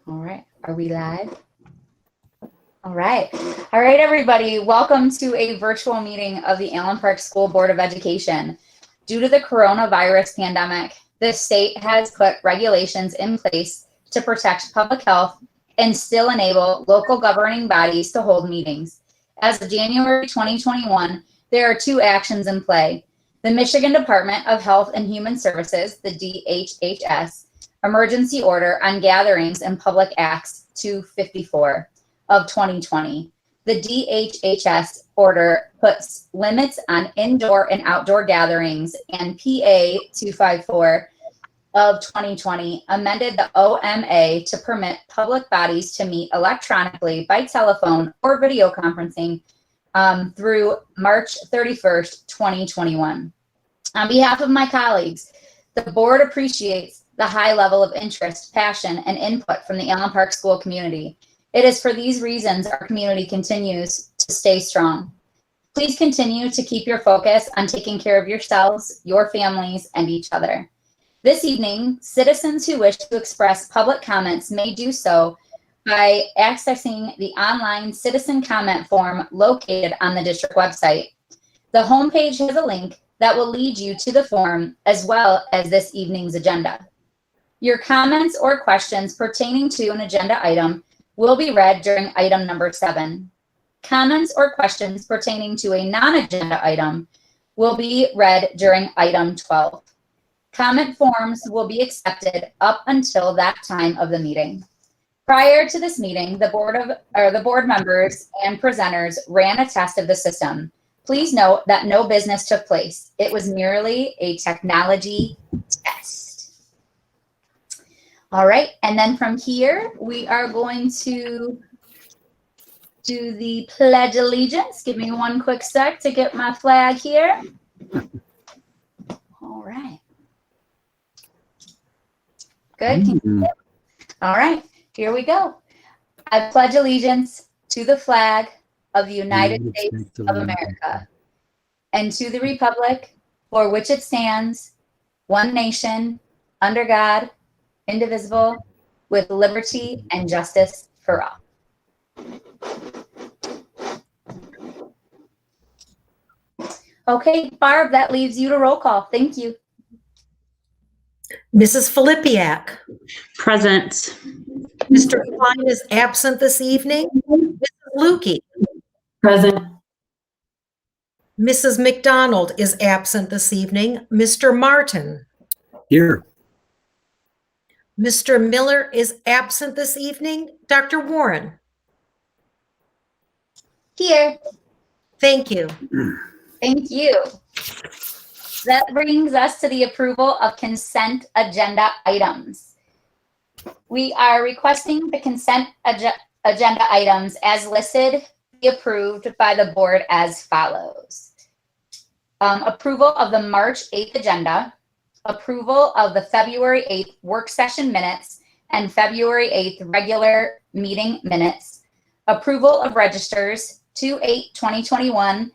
All right, are we live? All right, everybody. Welcome to a virtual meeting of the Allen Park School Board of Education. Due to the coronavirus pandemic, the state has put regulations in place to protect public health and still enable local governing bodies to hold meetings. As of January 2021, there are two actions in play. The Michigan Department of Health and Human Services, the DHHS, Emergency Order on Gatherings and Public Acts 254 of 2020. The DHHS order puts limits on indoor and outdoor gatherings, and PA 254 of 2020 amended the OMA to permit public bodies to meet electronically by telephone or video conferencing through March 31st, 2021. On behalf of my colleagues, the board appreciates the high level of interest, passion, and input from the Allen Park School community. It is for these reasons our community continues to stay strong. Please continue to keep your focus on taking care of yourselves, your families, and each other. This evening, citizens who wish to express public comments may do so by accessing the online citizen comment form located on the district website. The homepage has a link that will lead you to the form as well as this evening's agenda. Your comments or questions pertaining to an agenda item will be read during item number 7. Comments or questions pertaining to a non-agenda item will be read during item 12. Comment forms will be accepted up until that time of the meeting. Prior to this meeting, the board members and presenters ran a test of the system. Please note that no business took place. It was merely a technology test. All right, and then from here, we are going to do the Pledge of Allegiance. Give me one quick sec to get my flag here. All right. Good. All right, here we go. I pledge allegiance to the flag of the United States of America and to the republic for which it stands, one nation, under God, indivisible, with liberty and justice for all. Okay, Barb, that leaves you to roll call. Thank you. Mrs. Filipiak. Present. Mr. Klein is absent this evening. Mrs. Lukey. Present. Mrs. McDonald is absent this evening. Mr. Martin. Here. Mr. Miller is absent this evening. Dr. Warren. Here. Thank you. Thank you. That brings us to the approval of consent agenda items. We are requesting the consent agenda items as listed be approved by the board as follows. Approval of the March 8th agenda, approval of the February 8th work session minutes and February 8th regular meeting minutes, approval of registers 2/8/2021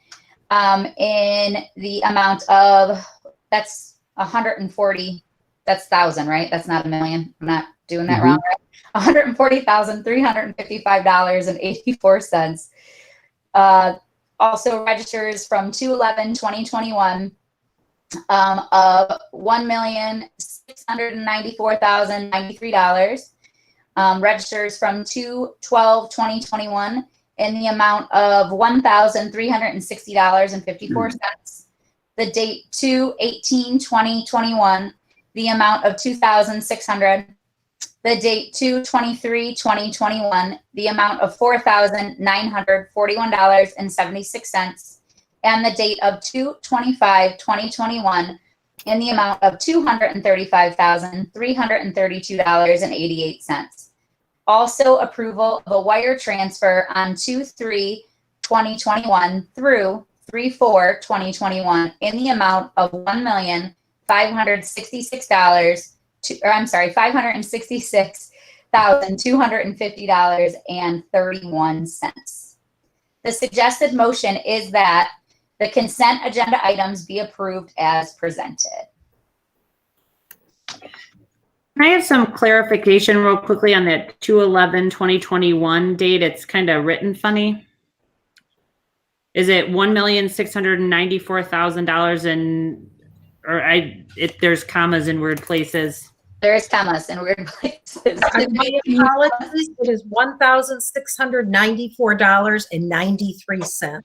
in the amount of, that's 140, that's 1,000, right? That's not a million. I'm not doing that wrong, right? $140,355.84. Also registers from 2/11/2021 of $1,694,093. Registers from 2/12/2021 in the amount of $1,360.54. The date 2/18/2021, the amount of $2,600. The date 2/23/2021, the amount of $4,941.76, and the date of 2/25/2021 in the amount of $235,332.88. Also approval of a wire transfer on 2/3/2021 through 3/4/2021 in the amount of $566,250.31. The suggested motion is that the consent agenda items be approved as presented. I have some clarification real quickly on that 2/11/2021 date. It's kind of written funny. Is it $1,694,000 there's commas in weird places. There's commas in weird places. My apologies. It is $1,694.93.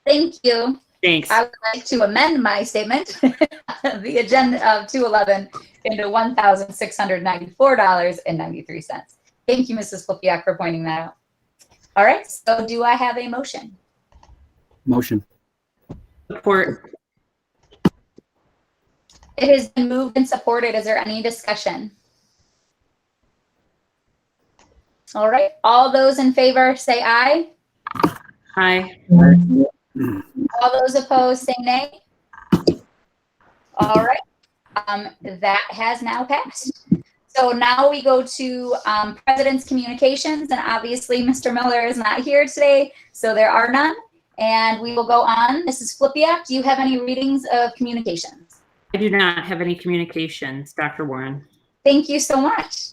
Thank you. Thanks. I would like to amend my statement, the agenda of 211 into $1,694.93. Thank you, Mrs. Flipiak, for pointing that out. All right, so do I have a motion? Motion. Support. It has been moved and supported. Is there any discussion? All right, all those in favor say aye. Aye. All those opposed say nay. All right, that has now passed. So now we go to President's Communications, and obviously Mr. Miller is not here today, so there are none. And we will go on. Mrs. Flipiak, do you have any readings of communications? I do not have any communications, Dr. Warren. Thank you so much.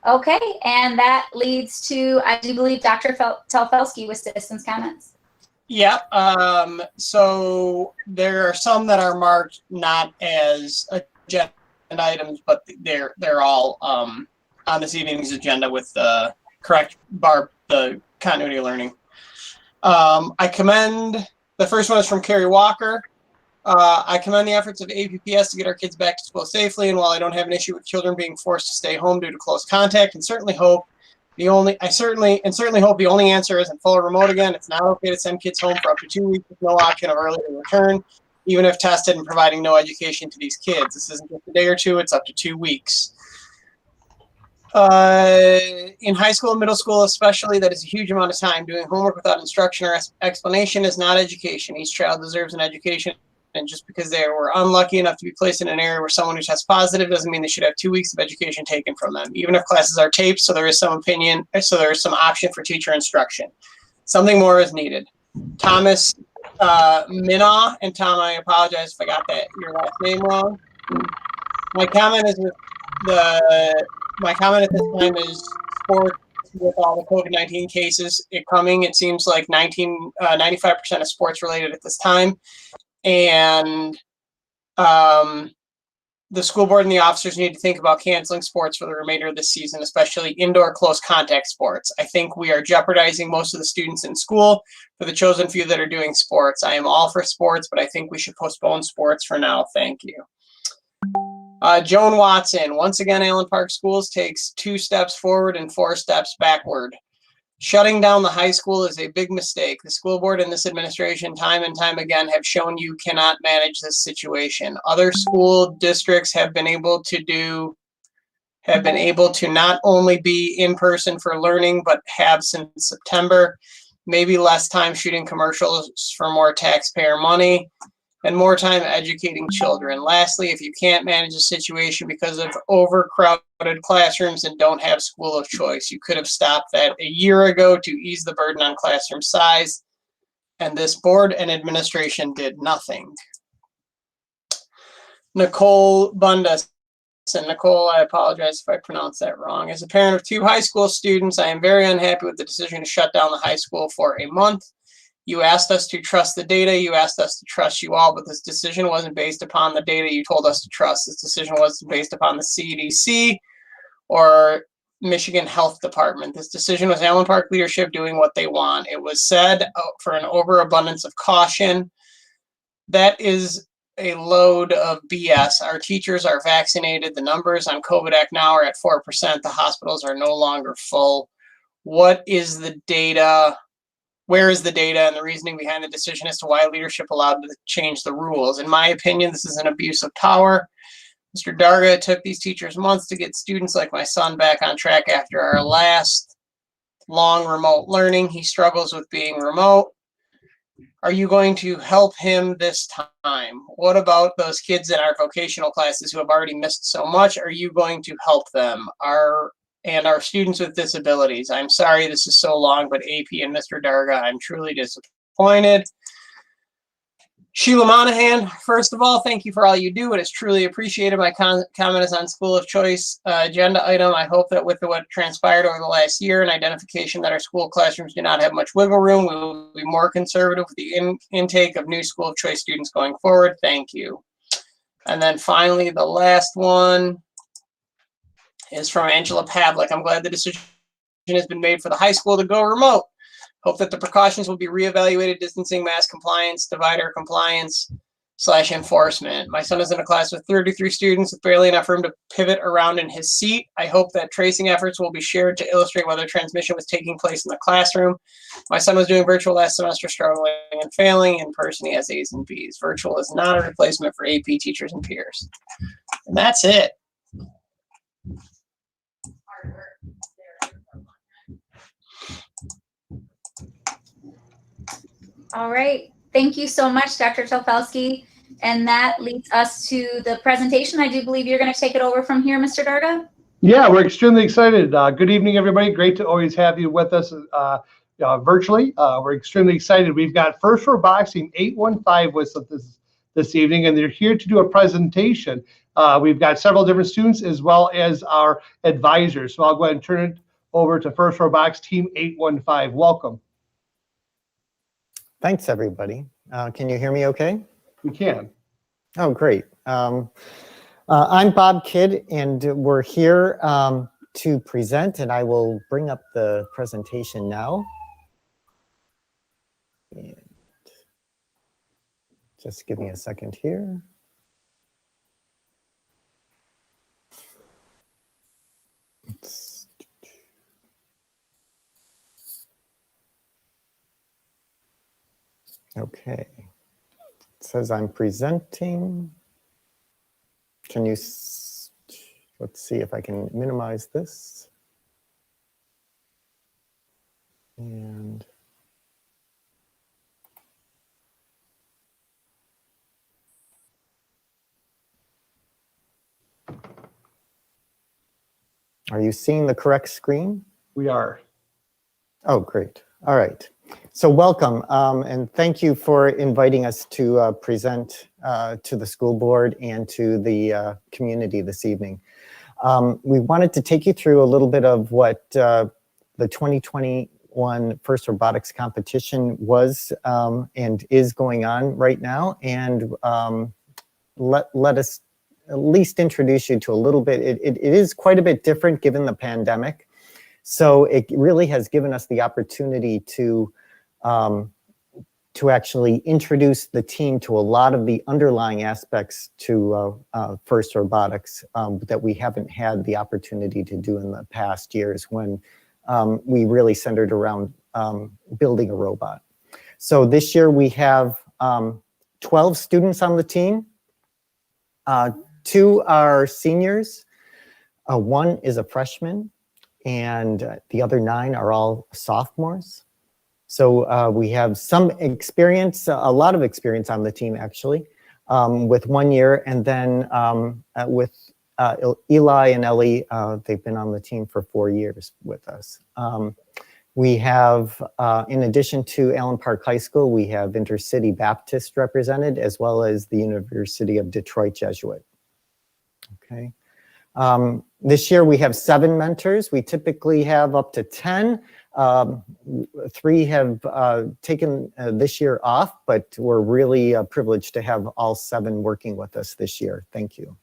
Okay, and that leads to, I do believe, Dr. Telfelski with citizens' comments. Yeah, so there are some that are marked not as agenda items, but they're all on this evening's agenda with the correct the continuity of learning. I commend, the first one is from Carrie Walker. I commend the efforts of APPS to get our kids back to school safely, and while I don't have an issue with children being forced to stay home due to close contact, and certainly hope the only answer isn't full remote again. It's not okay to send kids home for up to 2 weeks with no option of early return, even if tested and providing no education to these kids. This isn't just a day or two, it's up to 2 weeks. In high school and middle school especially, that is a huge amount of time. Doing homework without instruction or explanation is not education. Each child deserves an education, and just because they were unlucky enough to be placed in an area where someone who tests positive doesn't mean they should have 2 weeks of education taken from them, even if classes are taped, so there is some option for teacher instruction. Something more is needed. Thomas Minaw, and Tom, I apologize if I got your last name wrong. My comment at this time is sports. With all the COVID-19 cases coming, it seems like 95% of sports related at this time. And the school board and the officers need to think about canceling sports for the remainder of the season, especially indoor close contact sports. I think we are jeopardizing most of the students in school for the chosen few that are doing sports. I am all for sports, but I think we should postpone sports for now. Thank you. Joan Watson, once again, Allen Park Schools takes 2 steps forward and 4 steps backward. Shutting down the high school is a big mistake. The school board and this administration time and time again have shown you cannot manage this situation. Other school districts have been able to not only be in person for learning, but have since September. Maybe less time shooting commercials for more taxpayer money and more time educating children. Lastly, if you can't manage a situation because of overcrowded classrooms and don't have school of choice, you could have stopped that a year ago to ease the burden on classroom size, and this board and administration did nothing. Nicole Bundas. And Nicole, I apologize if I pronounced that wrong. As a parent of 2 high school students, I am very unhappy with the decision to shut down the high school for a month. You asked us to trust the data. You asked us to trust you all, but this decision wasn't based upon the data you told us to trust. This decision was based upon the CDC or Michigan Health Department. This decision was Allen Park leadership doing what they want. It was said for an overabundance of caution. That is a load of BS. Our teachers are vaccinated. The numbers on COVID Act now are at 4%. The hospitals are no longer full. What is the data? Where is the data and the reasoning behind the decision as to why leadership allowed to change the rules? In my opinion, this is an abuse of power. Mr. Darga, it took these teachers months to get students like my son back on track after our last long remote learning. He struggles with being remote. Are you going to help him this time? What about those kids in our vocational classes who have already missed so much? Are you going to help them? And our students with disabilities? I'm sorry this is so long, but AP and Mr. Darga, I'm truly disappointed. Sheila Monahan, first of all, thank you for all you do. It is truly appreciated. My comment is on school of choice agenda item. I hope that with what transpired over the last year and identification that our school classrooms do not have much wiggle room, we will be more conservative with the intake of new school of choice students going forward. Thank you. And then finally, the last one is from Angela Pavlik. I'm glad the decision has been made for the high school to go remote. Hope that the precautions will be reevaluated, distancing, mask compliance, divider compliance / enforcement. My son is in a class with 33 students with barely enough room to pivot around in his seat. I hope that tracing efforts will be shared to illustrate whether transmission was taking place in the classroom. My son was doing virtual last semester, struggling and failing. In person, he has A's and B's. Virtual is not a replacement for AP teachers and peers. And that's it. All right. Thank you so much, Dr. Tofelsky. And that leads us to the presentation. I do believe you're going to take it over from here, Mr. Darga. Yeah, we're extremely excited. Good evening, everybody. Great to always have you with us virtually. We're extremely excited. We've got First Robotics Team 815 with us this evening, and they're here to do a presentation. We've got several different students as well as our advisors. So I'll go ahead and turn it over to First Robotics Team 815. Welcome. Thanks, everybody. Can you hear me okay? We can. Oh, great. I'm Bob Kidd, and we're here to present, and I will bring up the presentation now. And just give me a second here. Okay. It says I'm presenting. Can you, let's see if I can minimize this. And are you seeing the correct screen? We are. Oh, great. All right. So welcome, and thank you for inviting us to present to the school board and to the community this evening. We wanted to take you through a little bit of what the 2021 First Robotics competition was and is going on right now, and let us at least introduce you to a little bit. It is quite a bit different given the pandemic. So it really has given us the opportunity to actually introduce the team to a lot of the underlying aspects to First Robotics that we haven't had the opportunity to do in the past years when we really centered around building a robot. So this year we have 12 students on the team. 2 are seniors, 1 is a freshman, and the other 9 are all sophomores. So we have some experience, a lot of experience on the team actually, with 1 year, and then with Eli and Ellie, they've been on the team for 4 years with us. We have, in addition to Allen Park High School, we have Intercity Baptist represented, as well as the University of Detroit Jesuit. Okay. This year we have 7 mentors. We typically have up to 10. 3 have taken this year off, but we're really privileged to have all 7 working with us this year. Thank you.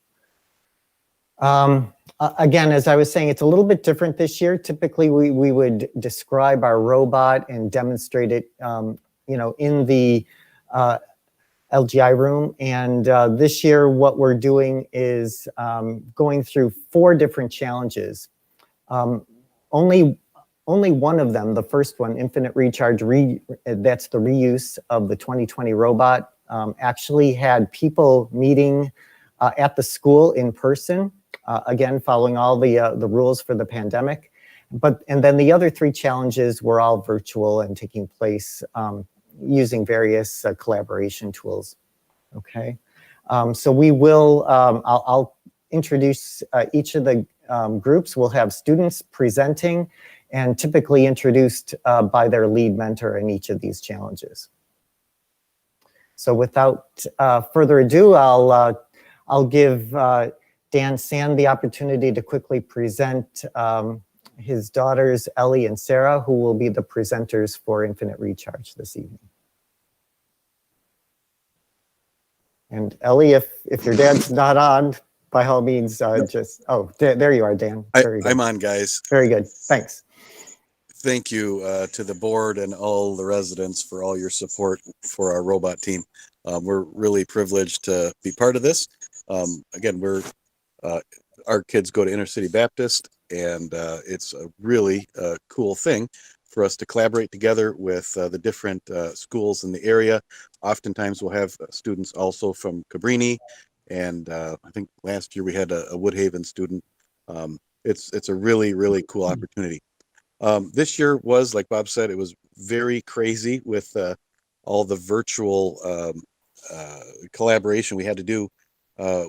Again, as I was saying, it's a little bit different this year. Typically, we would describe our robot and demonstrate it, you know, in the LGI room. And this year, what we're doing is going through 4 different challenges. Only one of them, the first one, Infinite Recharge, that's the reuse of the 2020 robot, actually had people meeting at the school in person, again, following all the rules for the pandemic. And then the other 3 challenges were all virtual and taking place using various collaboration tools. Okay, so we will, I'll introduce each of the groups. We'll have students presenting and typically introduced by their lead mentor in each of these challenges. So without further ado, I'll give Dan Sand the opportunity to quickly present his daughters, Ellie and Sarah, who will be the presenters for Infinite Recharge this evening. And Ellie, if your dad's not on, by all means, just, oh, there you are, Dan. Very good. I'm on, guys. Very good. Thanks. Thank you to the board and all the residents for all your support for our robot team. We're really privileged to be part of this. Again, our kids go to Inner City Baptist, and it's a really cool thing for us to collaborate together with the different schools in the area. Oftentimes we'll have students also from Cabrini, and I think last year we had a Woodhaven student. It's a really, really cool opportunity. This year was, like Bob said, it was very crazy with all the virtual collaboration we had to do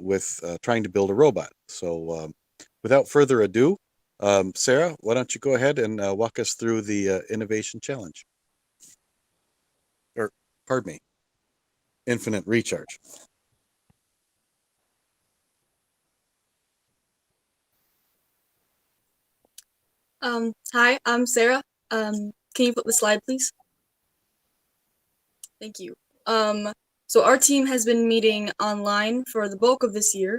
with trying to build a robot. So without further ado, Sarah, why don't you go ahead and walk us through the innovation challenge? Or, pardon me, Infinite Recharge. Hi, I'm Sarah. Can you flip the slide, please? Thank you. So our team has been meeting online for the bulk of this year.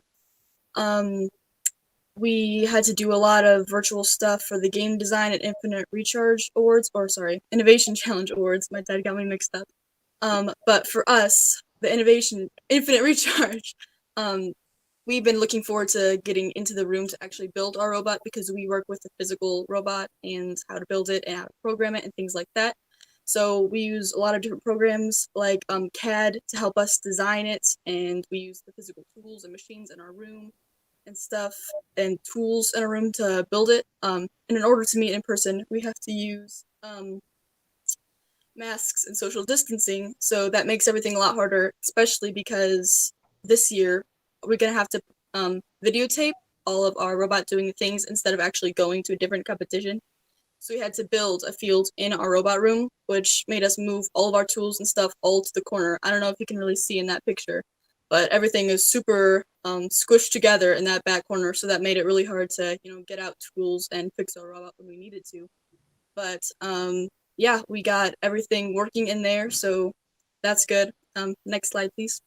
We had to do a lot of virtual stuff for the Game Design and Infinite Recharge Awards, or sorry, Innovation Challenge Awards. My dad got me mixed up. But for us, the Infinite Recharge, we've been looking forward to getting into the room to actually build our robot, because we work with a physical robot and how to build it and how to program it and things like that. So we use a lot of different programs like CAD to help us design it, and we use the physical tools and machines in our room and stuff and tools in our room to build it. And in order to meet in person, we have to use masks and social distancing. So that makes everything a lot harder, especially because this year we're gonna have to videotape all of our robot doing the things instead of actually going to a different competition. So we had to build a field in our robot room, which made us move all of our tools and stuff all to the corner. I don't know if you can really see in that picture, but everything is super squished together in that back corner. So that made it really hard to, get out tools and fix our robot when we needed to. But yeah, we got everything working in there, so that's good. Next slide, please.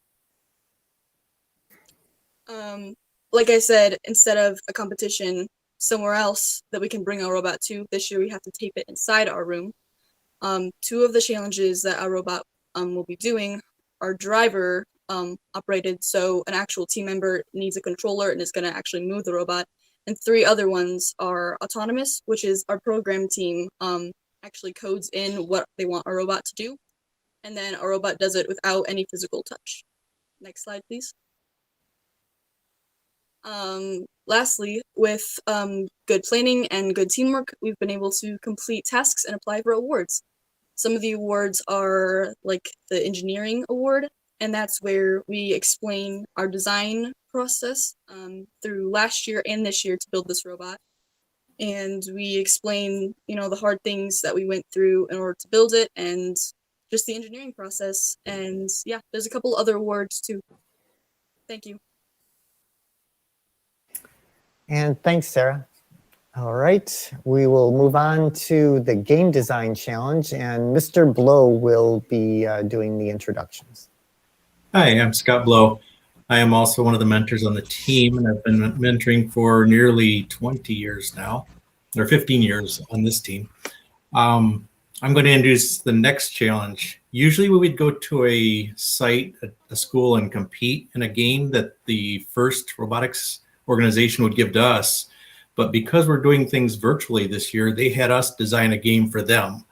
Like I said, instead of a competition somewhere else that we can bring our robot to, this year we have to tape it inside our room. Two of the challenges that our robot will be doing are driver operated, so an actual team member needs a controller and is going to actually move the robot. And 3 other ones are autonomous, which is our program team actually codes in what they want our robot to do, and then our robot does it without any physical touch. Next slide, please. Lastly, with good planning and good teamwork, we've been able to complete tasks and apply for awards. Some of the awards are like the engineering award, and that's where we explain our design process through last year and this year to build this robot. And we explain, the hard things that we went through in order to build it and just the engineering process. And yeah, there's a couple other awards too. Thank you. And thanks, Sarah. All right, we will move on to the Game Design Challenge, and Mr. Blow will be doing the introductions. Hi, I'm Scott Blow. I am also one of the mentors on the team, and I've been mentoring for nearly 20 years now, or 15 years on this team. I'm going to introduce the next challenge. Usually we would go to a site, a school, and compete in a game that the first robotics organization would give to us. But because we're doing things virtually this year, they had us design a game for them.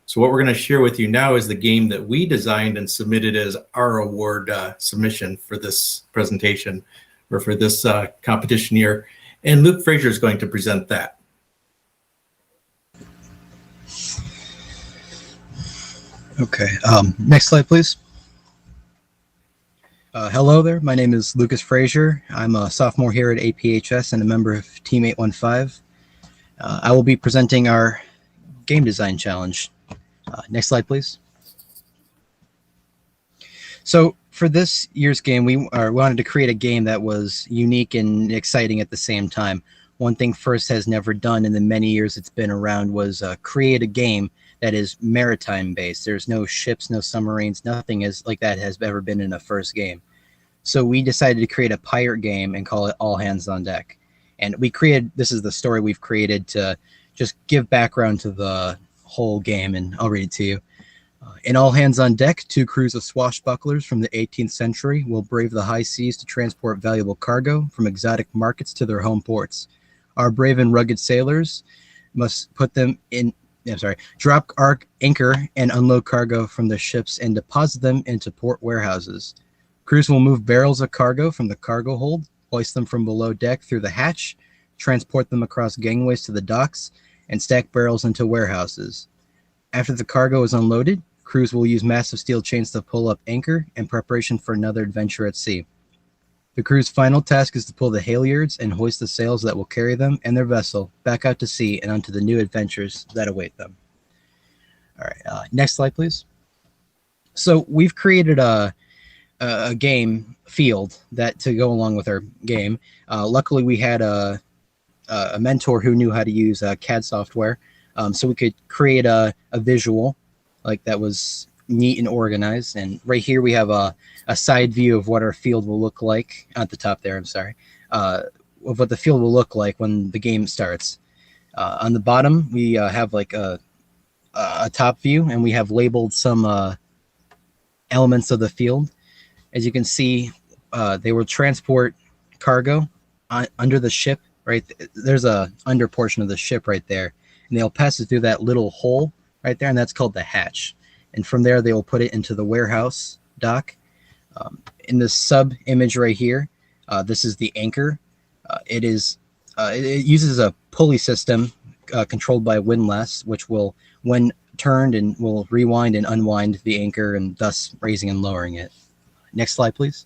So what we're going to share with you now is the game that we designed and submitted as our award submission for this presentation, or for this competition year. And Luke Frazier is going to present that. Okay, next slide, please. Hello there, my name is Lucas Frazier. I'm a sophomore here at APHS and a member of Team 815. I will be presenting our Game Design Challenge. Next slide, please. So for this year's game, we wanted to create a game that was unique and exciting at the same time. One thing FIRST has never done in the many years it's been around was create a game that is maritime based. There's no ships, no submarines, nothing like that has ever been in a FIRST game. So we decided to create a pirate game and call it All Hands on Deck. And this is the story we've created to just give background to the whole game, and I'll read it to you. In All Hands on Deck, 2 crews of swashbucklers from the 18th century will brave the high seas to transport valuable cargo from exotic markets to their home ports. Our brave and rugged sailors must drop anchor and unload cargo from the ships and deposit them into port warehouses. Crews will move barrels of cargo from the cargo hold, hoist them from below deck through the hatch, transport them across gangways to the docks, and stack barrels into warehouses. After the cargo is unloaded, crews will use massive steel chains to pull up anchor in preparation for another adventure at sea. The crew's final task is to pull the halyards and hoist the sails that will carry them and their vessel back out to sea and onto the new adventures that await them. All right, next slide, please. So we've created a game field to go along with our game. Luckily, we had a mentor who knew how to use CAD software, so we could create a visual like that was neat and organized. And right here we have a side view of what our field will look like at the top there. I'm sorry, of what the field will look like when the game starts. On the bottom, we have like a top view, and we have labeled some elements of the field. As you can see, they will transport cargo under the ship. Right, there's a under portion of the ship right there, and they'll pass it through that little hole right there, and that's called the hatch. And from there, they will put it into the warehouse dock. In the sub image right here, this is the anchor. It uses a pulley system controlled by windlass, which will, when turned, and will rewind and unwind the anchor, and thus raising and lowering it. Next slide, please.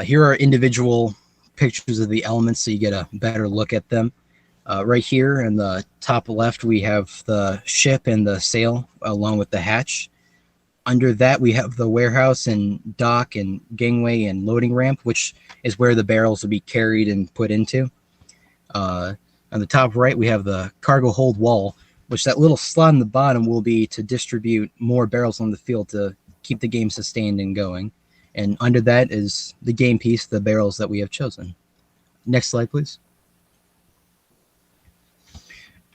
Here are individual pictures of the elements so you get a better look at them. Right here in the top left, we have the ship and the sail along with the hatch. Under that, we have the warehouse and dock and gangway and loading ramp, which is where the barrels will be carried and put into. On the top right, we have the cargo hold wall, which that little slot in the bottom will be to distribute more barrels on the field to keep the game sustained and going. And under that is the game piece, the barrels that we have chosen. Next slide, please.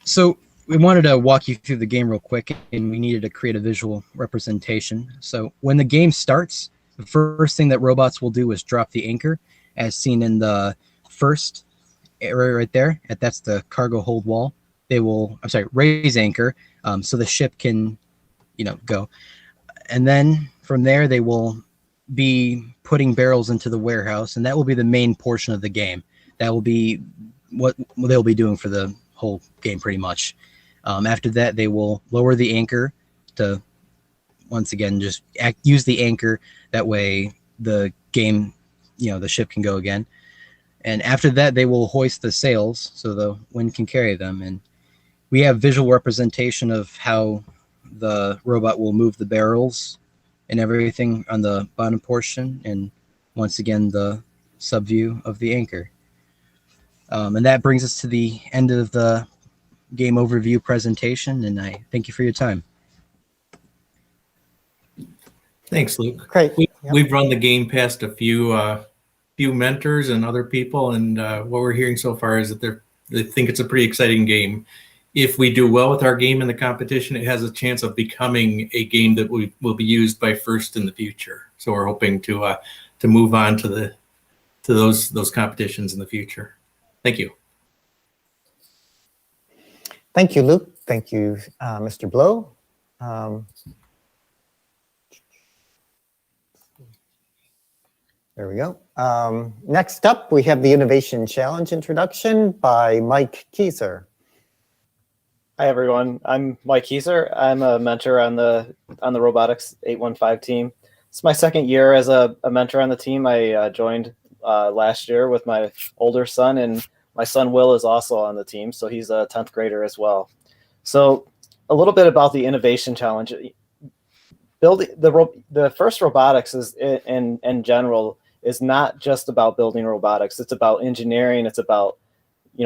So we wanted to walk you through the game real quick, and we needed to create a visual representation. So when the game starts, the first thing that robots will do is drop the anchor, as seen in the first area right there. That's the cargo hold wall. They will, raise anchor so the ship can, go. And then from there, they will be putting barrels into the warehouse, and that will be the main portion of the game. That will be what they'll be doing for the whole game pretty much. After that, they will lower the anchor to, once again, just use the anchor. That way the game, the ship can go again. And after that, they will hoist the sails so the wind can carry them. And we have visual representation of how the robot will move the barrels and everything on the bottom portion. And once again, the sub view of the anchor. And that brings us to the end of the game overview presentation, and I thank you for your time. Thanks, Luke. Great. We've run the game past a few mentors and other people, and what we're hearing so far is that they think it's a pretty exciting game. If we do well with our game in the competition, it has a chance of becoming a game that will be used by FIRST in the future. So we're hoping to move on to those competitions in the future. Thank you. Thank you, Luke. Thank you, Mr. Blow. There we go. Next up, we have the Innovation Challenge introduction by Mike Kieser. Hi, everyone. I'm Mike Kieser. I'm a mentor on the Robotics 815 team. It's my second year as a mentor on the team. I joined last year with my older son, and my son Will is also on the team, so he's a 10th grader as well. So a little bit about the Innovation Challenge. building the first robotics is in general is not just about building robotics. It's about engineering. It's about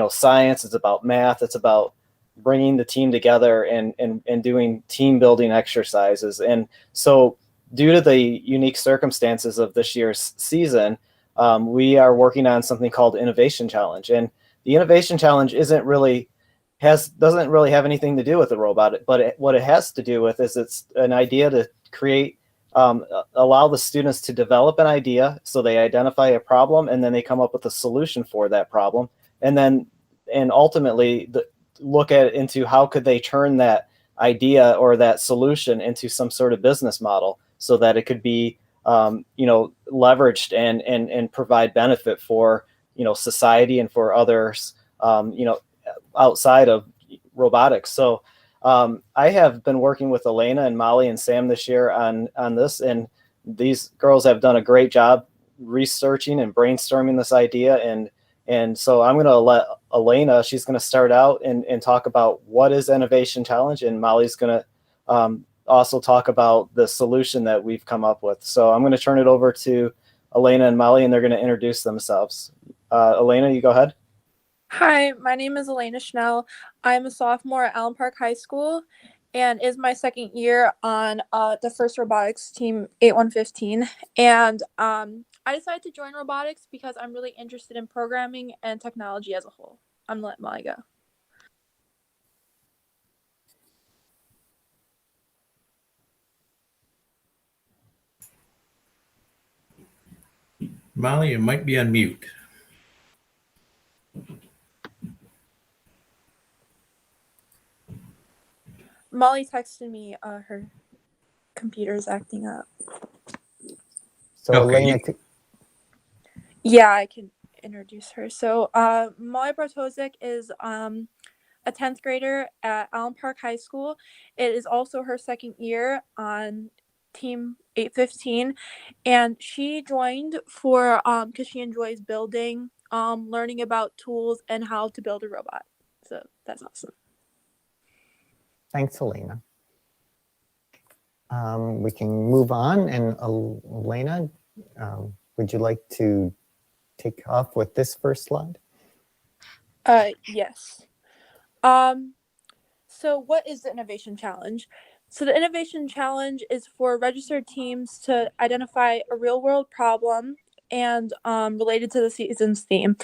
science. It's about math. It's about bringing the team together and doing team building exercises. And so, due to the unique circumstances of this year's season, we are working on something called Innovation Challenge. And the Innovation Challenge doesn't really have anything to do with the robot, but what it has to do with is it's an idea to create, allow the students to develop an idea. So they identify a problem and then they come up with a solution for that problem. And ultimately look at it into how could they turn that idea or that solution into some sort of business model so that it could be, leveraged and provide benefit for, society and for others, outside of robotics. So I have been working with Elena and Molly and Sam this year on this, and these girls have done a great job researching and brainstorming this idea. And so I'm going to let Elena, she's going to start out and talk about what is Innovation Challenge, and Molly's going to also talk about the solution that we've come up with. So I'm going to turn it over to Elena and Molly, and they're going to introduce themselves. Elena, you go ahead. Hi, my name is Elena Schnell. I'm a sophomore at Allen Park High School and is my second year on the first robotics team 8115. And I decided to join robotics because I'm really interested in programming and technology as a whole. I'm going to let Molly go. Molly, you might be on mute. Molly texted me her computer's acting up. So Okay, Elena, Yeah, I can introduce her. So Molly Bartosik is a 10th grader at Allen Park High School. It is also her second year on team 815, and she joined for because she enjoys building, learning about tools and how to build a robot. So that's awesome. thanks, Elena. We can move on, and Elena, would you like to take off with this first slide? Yes. So what is the Innovation Challenge? So the Innovation Challenge is for registered teams to identify a real world problem and related to the season's theme.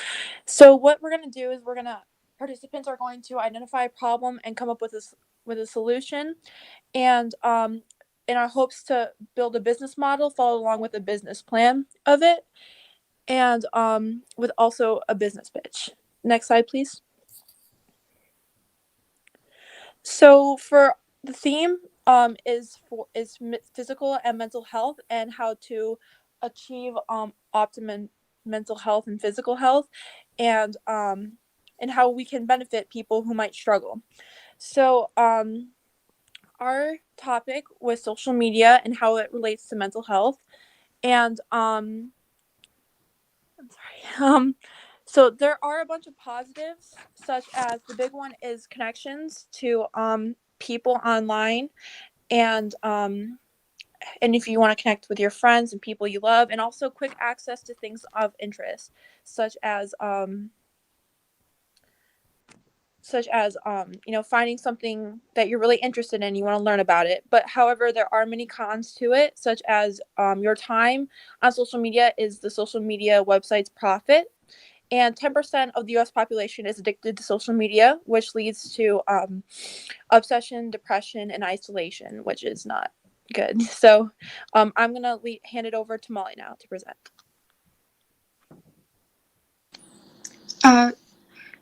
So what we're going to do is participants are going to identify a problem and come up with a solution, and in our hopes to build a business model, follow along with a business plan of it, and with also a business pitch. Next slide, please. So for the theme is physical and mental health and how to achieve optimum mental health and physical health, and how we can benefit people who might struggle. So our topic was social media and how it relates to mental health, and I'm sorry. So there are a bunch of positives, such as the big one is connections to people online, and if you want to connect with your friends and people you love, and also quick access to things of interest, such as finding something that you're really interested in, you want to learn about it. But however, there are many cons to it, such as your time on social media is the social media website's profit. And 10% of the U.S. population is addicted to social media, which leads to obsession, depression, and isolation, which is not good. So I'm going to hand it over to Molly now to present.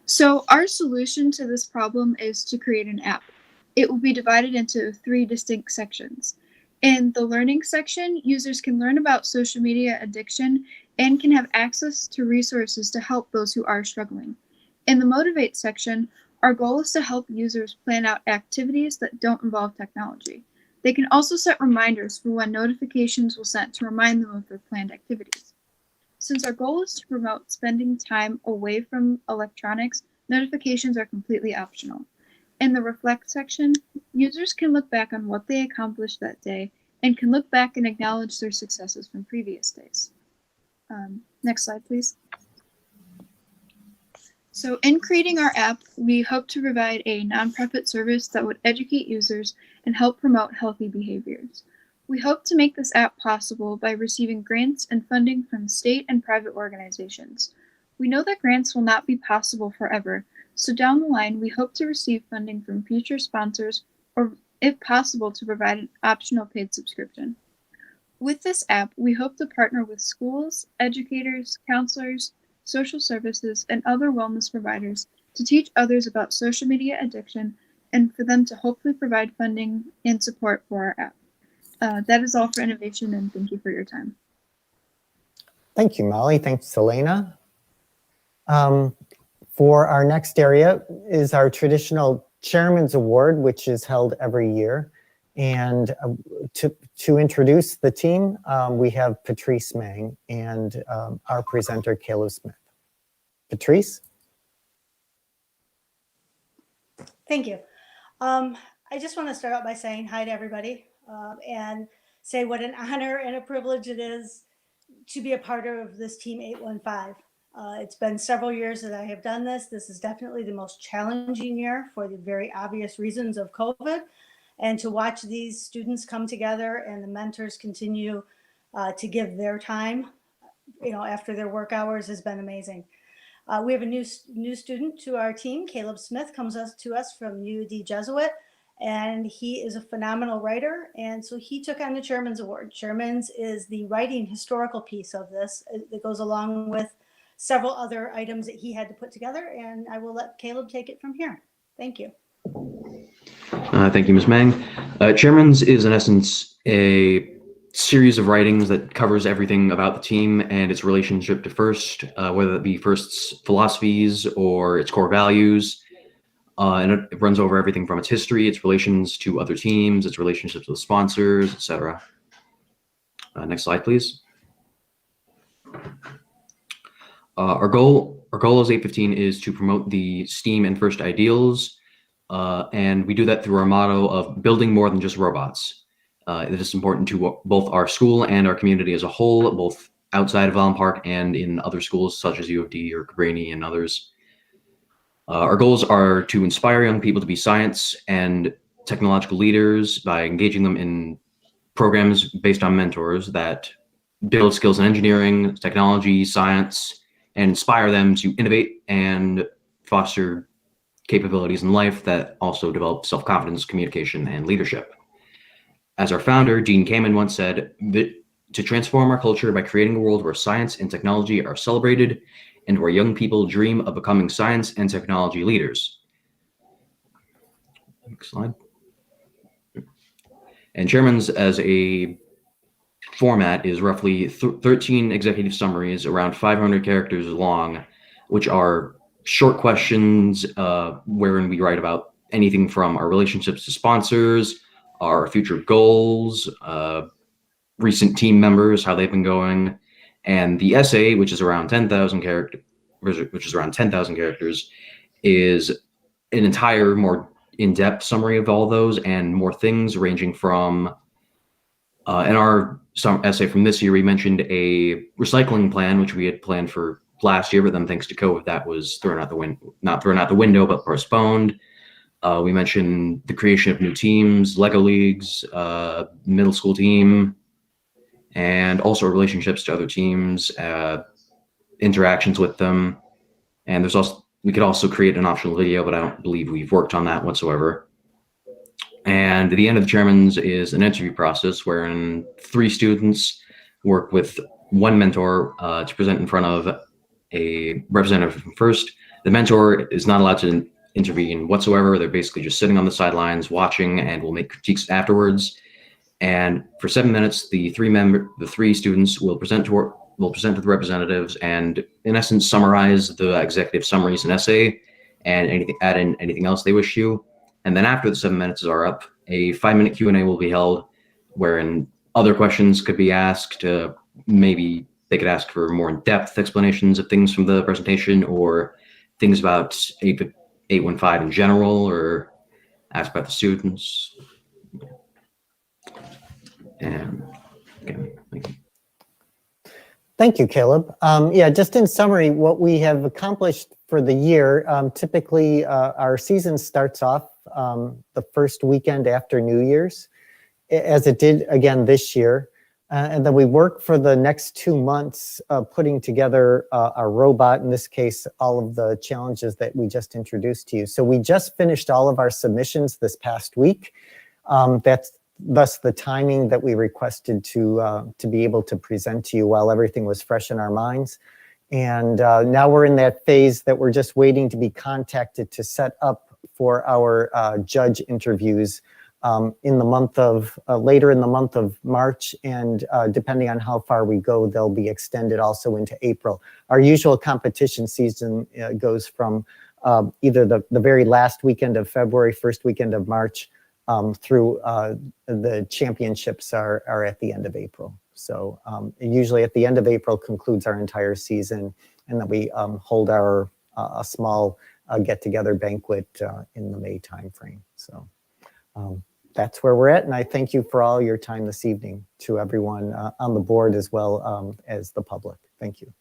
So our solution to this problem is to create an app. It will be divided into 3 distinct sections. In the learning section, users can learn about social media addiction and can have access to resources to help those who are struggling. In the motivate section, our goal is to help users plan out activities that don't involve technology. They can also set reminders for when notifications will send to remind them of their planned activities. Since our goal is to promote spending time away from electronics, notifications are completely optional. In the reflect section, users can look back on what they accomplished that day and can look back and acknowledge their successes from previous days. Next slide, please. So in creating our app, we hope to provide a nonprofit service that would educate users and help promote healthy behaviors. We hope to make this app possible by receiving grants and funding from state and private organizations. We know that grants will not be possible forever, so down the line, we hope to receive funding from future sponsors or, if possible, to provide an optional paid subscription. With this app, we hope to partner with schools, educators, counselors, social services, and other wellness providers to teach others about social media addiction and for them to hopefully provide funding and support for our app. That is all for innovation, and thank you for your time. Thank you, Molly. Thanks, Selena. For our next area is our traditional Chairman's Award, which is held every year. And to introduce the team, we have Patrice Mang and our presenter, Caleb Smith. Patrice? Thank you. I just want to start out by saying hi to everybody and say what an honor and a privilege it is to be a part of this Team 815. It's been several years that I have done this. This is definitely the most challenging year for the very obvious reasons of COVID. And to watch these students come together and the mentors continue to give their time, after their work hours has been amazing. We have a new student to our team. Caleb Smith comes to us from UD Jesuit, and he is a phenomenal writer. And so he took on the Chairman's Award. Chairman's is the writing historical piece of this that goes along with several other items that he had to put together. And I will let Caleb take it from here. Thank you. Thank you, Ms. Mang. Chairman's is in essence a series of writings that covers everything about the team and its relationship to FIRST, whether it be FIRST's philosophies or its core values. And it runs over everything from its history, its relations to other teams, its relationships with sponsors, etc. Next slide, please. Our goal as 815 is to promote the STEAM and FIRST ideals. And we do that through our motto of building more than just robots. It is important to both our school and our community as a whole, both outside of Allen Park and in other schools such as U of D or Cabrini and others. Our goals are to inspire young people to be science and technological leaders by engaging them in programs based on mentors that build skills in engineering, technology, science, and inspire them to innovate and foster capabilities in life that also develop self-confidence, communication, and leadership. As our founder, Dean Kamen, once said, to transform our culture by creating a world where science and technology are celebrated and where young people dream of becoming science and technology leaders. Next slide. And Chairman's as a format is roughly 13 executive summaries, around 500 characters long, which are short questions wherein we write about anything from our relationships to sponsors, our future goals, recent team members, how they've been going, and the essay, which is around 10,000 characters, is an entire more in-depth summary of all those and more things, ranging from in our essay from this year, we mentioned a recycling plan, which we had planned for last year, but then thanks to COVID, that was not thrown out the window, but postponed. We mentioned the creation of new teams, Lego leagues, middle school team, and also relationships to other teams, interactions with them. And we could also create an optional video, but I don't believe we've worked on that whatsoever. And the end of the Chairman's is an interview process wherein 3 students work with one mentor to present in front of a representative from FIRST. The mentor is not allowed to intervene whatsoever. They're basically just sitting on the sidelines watching and will make critiques afterwards. And for 7 minutes, the 3 students will present to the representatives and in essence summarize the executive summaries and essay and add in anything else they wish to. And then after the 7 minutes are up, a 5-minute Q&A will be held wherein other questions could be asked. Maybe they could ask for more in-depth explanations of things from the presentation or things about 815 in general, or ask about the students. And again, thank you. Thank you, Caleb. Yeah, just in summary, what we have accomplished for the year, typically our season starts off the first weekend after New Year's, as it did again this year. And then we work for the next 2 months putting together our robot, in this case, all of the challenges that we just introduced to you. So we just finished all of our submissions this past week. That's thus the timing that we requested to be able to present to you while everything was fresh in our minds. And now we're in that phase that we're just waiting to be contacted to set up for our judge interviews in the month of, later in the month of March, and depending on how far we go, they'll be extended also into April. Our usual competition season goes from either the very last weekend of February, first weekend of March, through the championships are at the end of April. So usually at the end of April concludes our entire season, and then we hold our a small get-together banquet in the May timeframe. So that's where we're at, and I thank you for all your time this evening, to everyone on the board as well as the public. Thank you.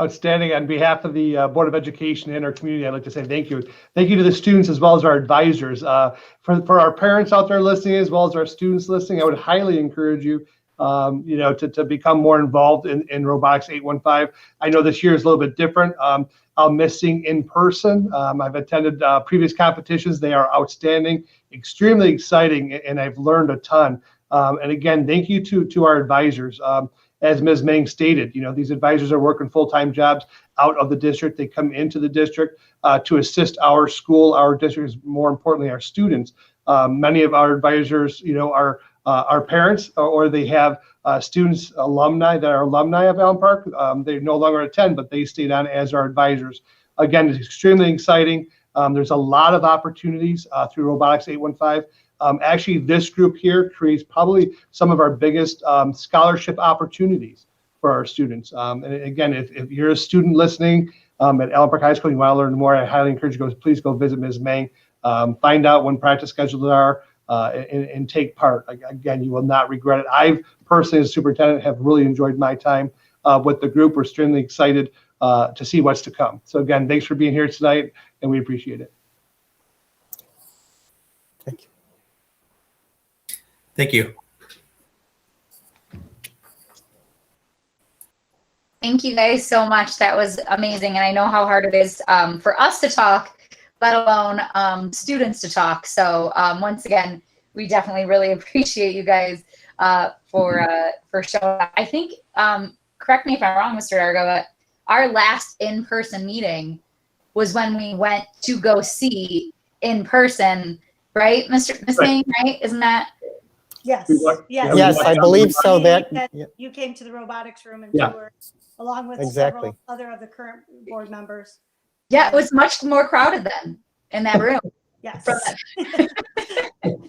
Outstanding. On behalf of the Board of Education and our community, I'd like to say thank you. Thank you to the students as well as our advisors. For our parents out there listening, as well as our students listening, I would highly encourage you, to become more involved in Robotics 815. I know this year is a little bit different. I'm missing in person. I've attended previous competitions. They are outstanding, extremely exciting, and I've learned a ton. And again, thank you to our advisors. As Ms. Meng stated, these advisors are working full-time jobs out of the district. They come into the district to assist our school, our districts, more importantly, our students. Many of our advisors, are our parents, or they have students, alumni that are alumni of Allen Park. They no longer attend, but they stayed on as our advisors. Again, it's extremely exciting. There's a lot of opportunities through Robotics 815. Actually, this group here creates probably some of our biggest scholarship opportunities for our students. And again, if you're a student listening at Allen Park High School and you want to learn more, I highly encourage you to please go visit Ms. Meng, find out when practice schedules are, and take part. Again, you will not regret it. I personally, as superintendent, have really enjoyed my time with the group. We're extremely excited to see what's to come. So again, thanks for being here tonight, and we appreciate it. Thank you. Thank you. Thank you guys so much. That was amazing. And I know how hard it is for us to talk, let alone students to talk. So once again, we definitely really appreciate you guys for showing up. I think, correct me if I'm wrong, Mr. Dargo, but our last in-person meeting was when we went to go see in person, right, Mr. Missing, right? Isn't that? Yes, yes. Yes, I believe so. You came to the robotics room and Yeah. toured, along with Exactly. several other of the current board members. Yeah, it was much more crowded then in that room. Yes. From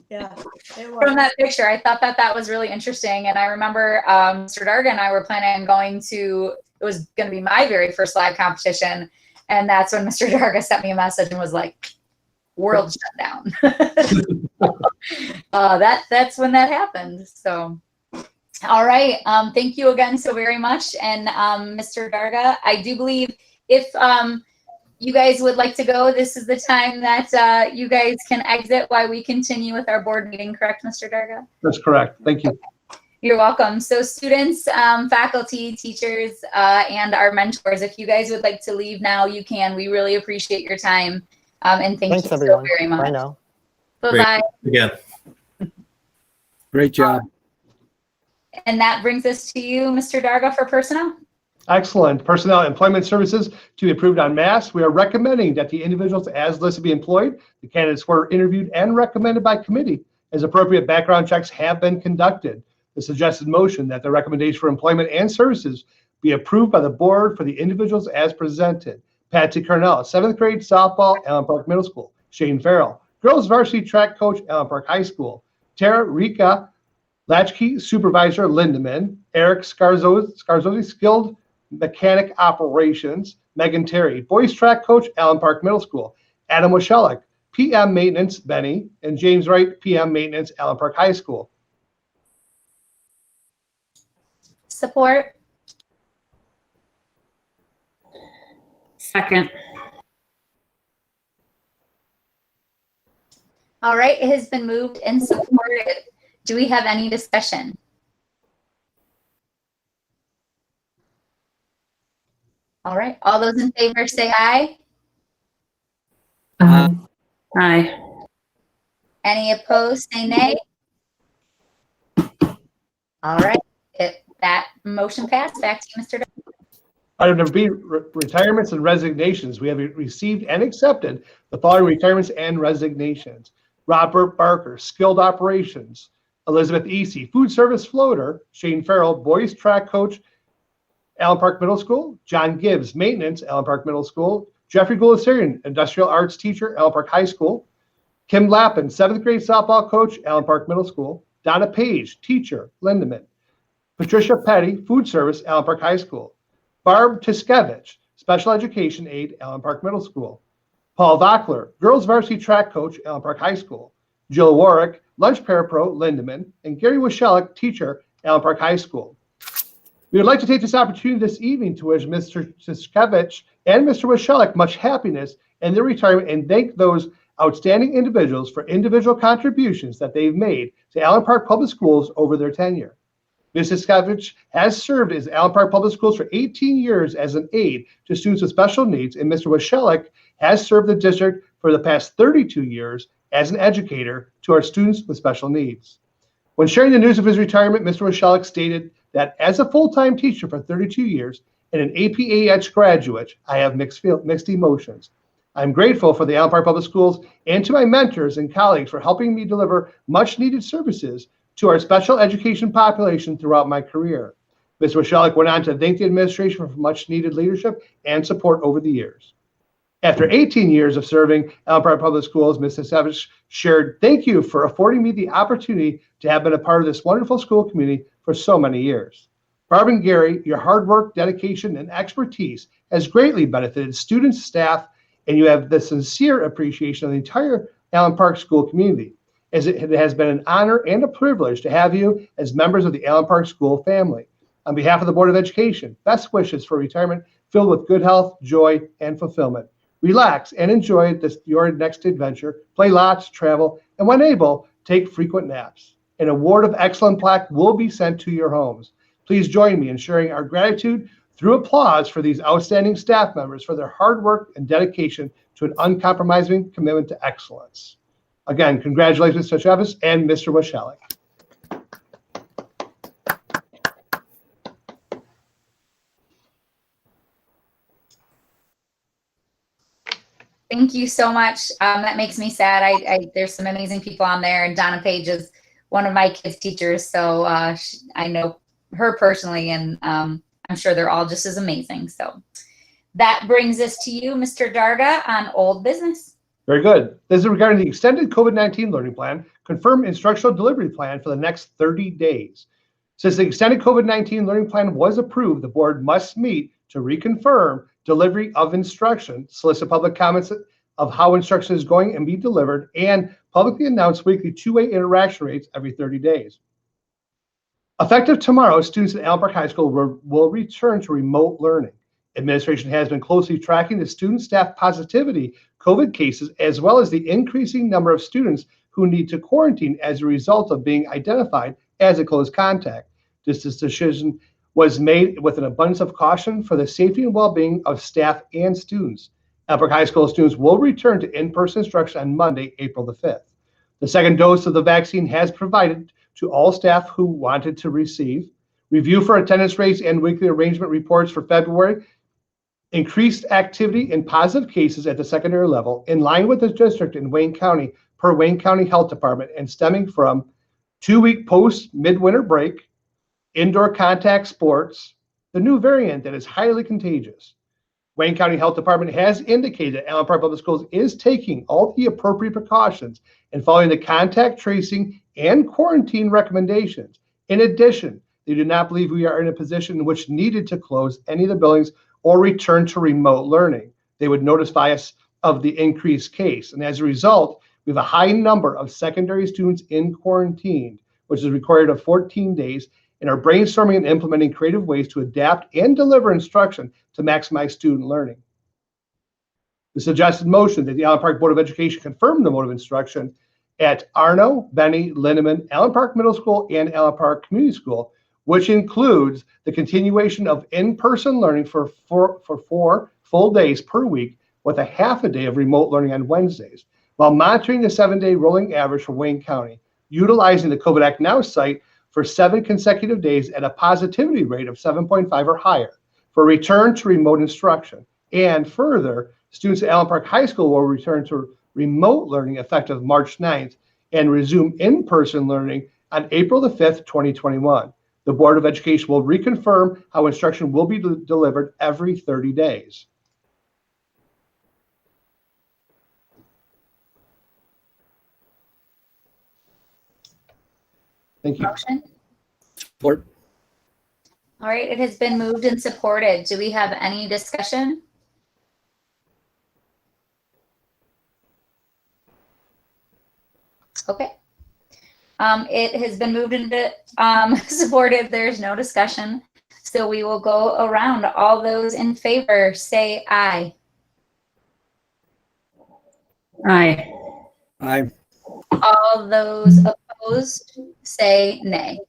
Yeah, it was. from that picture, I thought that was really interesting. And I remember Mr. Darga and I were planning on going to, it was going to be my very first live competition. And that's when Mr. Darga sent me a message and was like, world shut down. That's when that happened. So, all right. Thank you again so very much. And Mr. Darga, I do believe if you guys would like to go, this is the time that you guys can exit while we continue with our board meeting. Correct, Mr. Darga? That's correct. Thank you. You're welcome. So students, faculty, teachers, and our mentors, if you guys would like to leave now, you can. We really appreciate your time. And thank Thanks, you everyone. so very much. Bye now. Bye-bye. Again. Great job. And that brings us to you, Mr. Darga, for personnel. Excellent. Personnel employment services to be approved en masse. We are recommending that the individuals as listed be employed. The candidates were interviewed and recommended by committee, as appropriate background checks have been conducted. The suggested motion that the recommendation for employment and services be approved by the board for the individuals as presented. Patsy Cornell, 7th grade softball, Allen Park Middle School. Shane Farrell, girls varsity track coach, Allen Park High School. Tara Rika Latchkey, supervisor, Lindemann. Eric Scarzozi, skilled mechanic operations. Megan Terry, boys track coach, Allen Park Middle School. Adam Washelick, PM maintenance, Benny. And James Wright, PM maintenance, Allen Park High School. support? Second. All right, it has been moved and supported. Do we have any discussion? All right, all those in favor say aye. Aye. Any opposed, say nay. All right, that motion passed. Back to you, Mr. Item number B, retirements and resignations. We have received and accepted the following retirements and resignations. Robert Barker, Skilled Operations. Elizabeth Easy, Food Service Floater. Shane Farrell, Boys Track Coach, Allen Park Middle School. John Gibbs, Maintenance, Allen Park Middle School. Jeffrey Gulasarian, Industrial Arts Teacher, Allen Park High School. Kim Lappin, 7th grade softball coach, Allen Park Middle School. Donna Page, Teacher, Lindeman. Patricia Petty, Food Service, Allen Park High School. Barb Tiskevich, Special Education Aide, Allen Park Middle School. Paul Vockler, Girls Varsity Track Coach, Allen Park High School. Jill Warwick, Lunch Parapro, Lindeman. And Gary Waschelek, Teacher, Allen Park High School. We would like to take this opportunity this evening to wish Mr. Tiskevich and Mr. Waschelek much happiness in their retirement and thank those outstanding individuals for individual contributions that they've made to Allen Park Public Schools over their tenure. Mrs. Tiskevich has served as Allen Park Public Schools for 18 years as an aide to students with special needs, and Mr. Waschelek has served the district for the past 32 years as an educator to our students with special needs. When sharing the news of his retirement, Mr. Waschelek stated that as a full-time teacher for 32 years and an APAH graduate, I have mixed emotions. I'm grateful for the Allen Park Public Schools and to my mentors and colleagues for helping me deliver much-needed services to our special education population throughout my career. Mr. Waschelek went on to thank the administration for much-needed leadership and support over the years. After 18 years of serving Allen Park Public Schools, Ms. Tiskevich shared, "Thank you for affording me the opportunity to have been a part of this wonderful school community for so many years. Barb and Gary, your hard work, dedication, and expertise has greatly benefited students, staff, and you have the sincere appreciation of the entire Allen Park school community, as it has been an honor and a privilege to have you as members of the Allen Park School family. On behalf of the Board of Education, best wishes for retirement filled with good health, joy, and fulfillment. Relax and enjoy your next adventure. Play lots, travel, and when able, take frequent naps. An award of excellent plaque will be sent to your homes. Please join me in sharing our gratitude through applause for these outstanding staff members for their hard work and dedication to an uncompromising commitment to excellence." Again, congratulations to Travis and Mr. Waschelek. Thank you so much. That makes me sad. There's some amazing people on there, and Donna Page is one of my kids' teachers, so I know her personally, and I'm sure they're all just as amazing. So that brings us to you, Mr. Darga, on old business. Very good. This is regarding the extended COVID-19 learning plan, confirmed instructional delivery plan for the next 30 days. Since the extended COVID-19 learning plan was approved, the board must meet to reconfirm delivery of instruction, solicit public comments of how instruction is going and be delivered, and publicly announce weekly two-way interaction rates every 30 days. Effective tomorrow, students at Allen Park High School will return to remote learning. Administration has been closely tracking the student staff positivity COVID cases, as well as the increasing number of students who need to quarantine as a result of being identified as a close contact. This decision was made with an abundance of caution for the safety and well-being of staff and students. Allen Park High School students will return to in-person instruction on Monday, April the 5th. The second dose of the vaccine has provided to all staff who wanted to receive. Review for attendance rates and weekly arrangement reports for February. Increased activity in positive cases at the secondary level, in line with the district in Wayne County per Wayne County Health Department, and stemming from 2-week post-midwinter break, indoor contact sports, the new variant that is highly contagious. Wayne County Health Department has indicated that Allen Park Public Schools is taking all the appropriate precautions and following the contact tracing and quarantine recommendations. In addition, they do not believe we are in a position in which needed to close any of the buildings or return to remote learning. They would notify us of the increased case. And as a result, we have a high number of secondary students in quarantine, which is required of 14 days, and are brainstorming and implementing creative ways to adapt and deliver instruction to maximize student learning. The suggested motion that the Allen Park Board of Education confirm the mode of instruction at Arno, Benny, Lindeman, Allen Park Middle School, and Allen Park Community School, which includes the continuation of in-person learning for 4 full days per week with a half a day of remote learning on Wednesdays, while monitoring the 7-day rolling average for Wayne County, utilizing the COVID Act Now site for 7 consecutive days at a positivity rate of 7.5 or higher for return to remote instruction. And further, students at Allen Park High School will return to remote learning effective March 9th and resume in-person learning on April the 5th, 2021. The Board of Education will reconfirm how instruction will be delivered every 30 days. Thank you. Motion. Support. All right, it has been moved and supported. Do we have any discussion? Okay. It has been moved and supported. There's no discussion. So we will go around. All those in favor say aye. Aye. Aye. All those opposed say nay.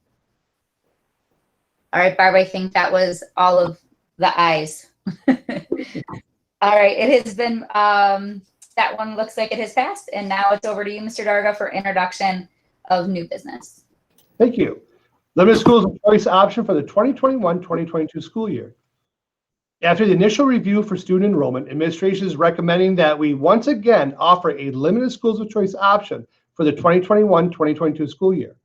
All right, Barb, I think that was all of the ayes. All right, it has been, that one looks like it has passed. And now it's over to you, Mr. Darga, for introduction of new business. Thank you. Limited schools of choice option for the 2021-2022 school year. After the initial review for student enrollment, administration is recommending that we once again offer a limited schools of choice option for the 2021-2022 school year.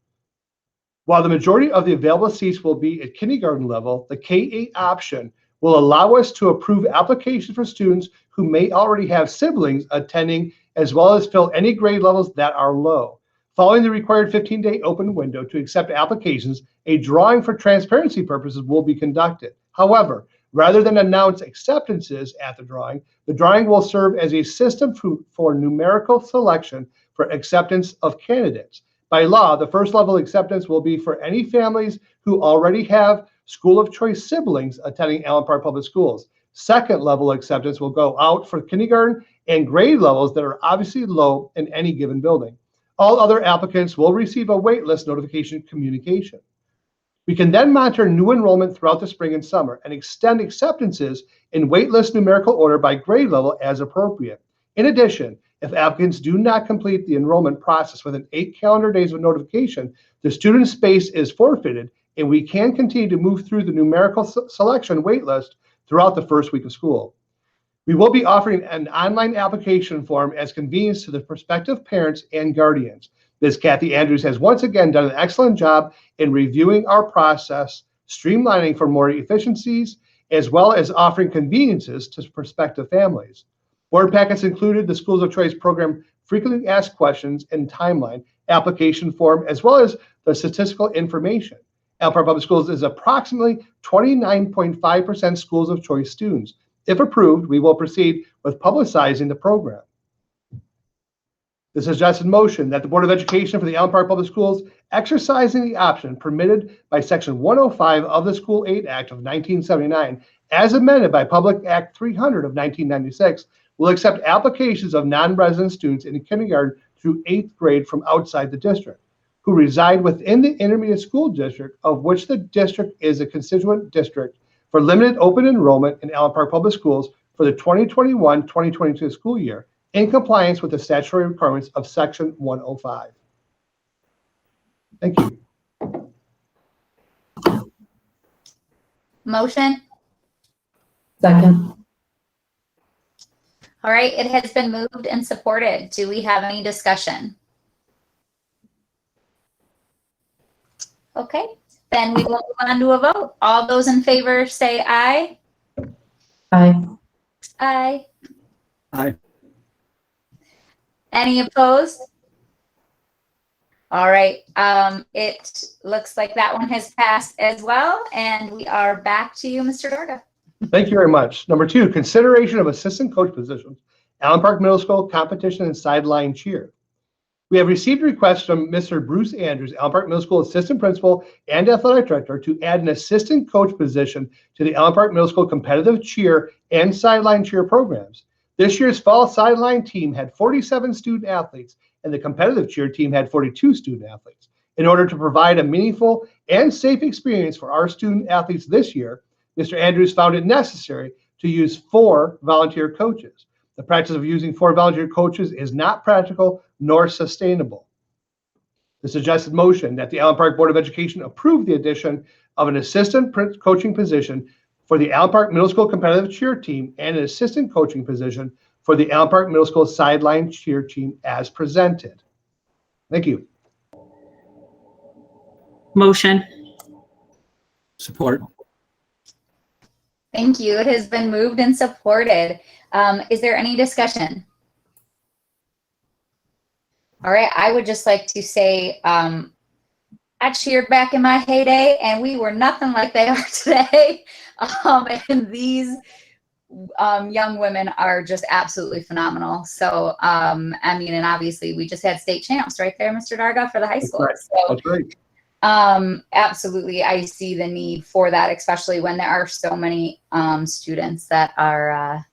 While the majority of the available seats will be at kindergarten level, the K-8 option will allow us to approve applications for students who may already have siblings attending, as well as fill any grade levels that are low. Following the required 15-day open window to accept applications, a drawing for transparency purposes will be conducted. However, rather than announce acceptances at the drawing will serve as a system for numerical selection for acceptance of candidates. By law, the first level acceptance will be for any families who already have school of choice siblings attending Allen Park Public Schools. Second level acceptance will go out for kindergarten and grade levels that are obviously low in any given building. All other applicants will receive a waitlist notification communication. We can then monitor new enrollment throughout the spring and summer and extend acceptances in waitlist numerical order by grade level as appropriate. In addition, if applicants do not complete the enrollment process within 8 calendar days of notification, the student space is forfeited and we can continue to move through the numerical selection waitlist throughout the first week of school. We will be offering an online application form as convenience to the prospective parents and guardians. Ms. Kathy Andrews has once again done an excellent job in reviewing our process, streamlining for more efficiencies, as well as offering conveniences to prospective families. Board packets included the Schools of Choice program frequently asked questions and timeline, application form, as well as the statistical information. Allen Park Public Schools is approximately 29.5% schools of choice students. If approved, we will proceed with publicizing the program. The suggested motion that the Board of Education for the Allen Park Public Schools, exercising the option permitted by Section 105 of the School Aid Act of 1979, as amended by Public Act 300 of 1996, will accept applications of non-resident students in kindergarten through 8th grade from outside the district, who reside within the intermediate school district of which the district is a constituent district, for limited open enrollment in Allen Park Public Schools for the 2021-2022 school year in compliance with the statutory requirements of Section 105. Thank you. Motion? Second. All right, it has been moved and supported. Do we have any discussion? Okay, then we will move on to a vote. All those in favor say aye. Aye. Aye. Aye. Any opposed? All right, it looks like that one has passed as well, and we are back to you, Mr. Darga. Thank you very much. Number 2, consideration of assistant coach positions, Allen Park Middle School competition and sideline cheer. We have received a request from Mr. Bruce Andrews, Allen Park Middle School Assistant Principal and Athletic Director, to add an assistant coach position to the Allen Park Middle School competitive cheer and sideline cheer programs. This year's fall sideline team had 47 student athletes, and the competitive cheer team had 42 student athletes. In order to provide a meaningful and safe experience for our student athletes this year, Mr. Andrews found it necessary to use 4 volunteer coaches. The practice of using 4 volunteer coaches is not practical nor sustainable. The suggested motion that the Allen Park Board of Education approve the addition of an assistant coaching position for the Allen Park Middle School competitive cheer team and an assistant coaching position for the Allen Park Middle School sideline cheer team as presented. Thank you. Motion. Support. Thank you. It has been moved and supported. Is there any discussion? All right, I would just like to say I cheered back in my heyday, and we were nothing like they are today. And these young women are just absolutely phenomenal. So, I mean, and obviously we just had state champs right there, Mr. Darga, for the high school. Right. So, That's great. Absolutely, I see the need for that, especially when there are so many students that are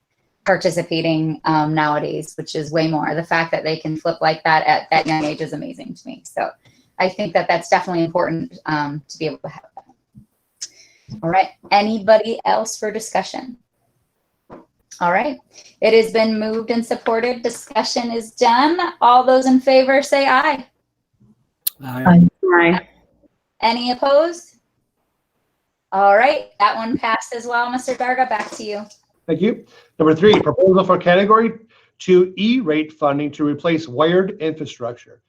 participating nowadays, which is way more. The fact that they can flip like that at that young age is amazing to me. So I think that that's definitely important to be able to have that. All right, anybody else for discussion? All right, it has been moved and supported. Discussion is done. All those in favor say aye. Aye. Aye. Any opposed? All right, that one passed as well. Mr. Darga, back to you. Thank you. Number 3, proposal for Category 2 E-rate funding to replace wired infrastructure.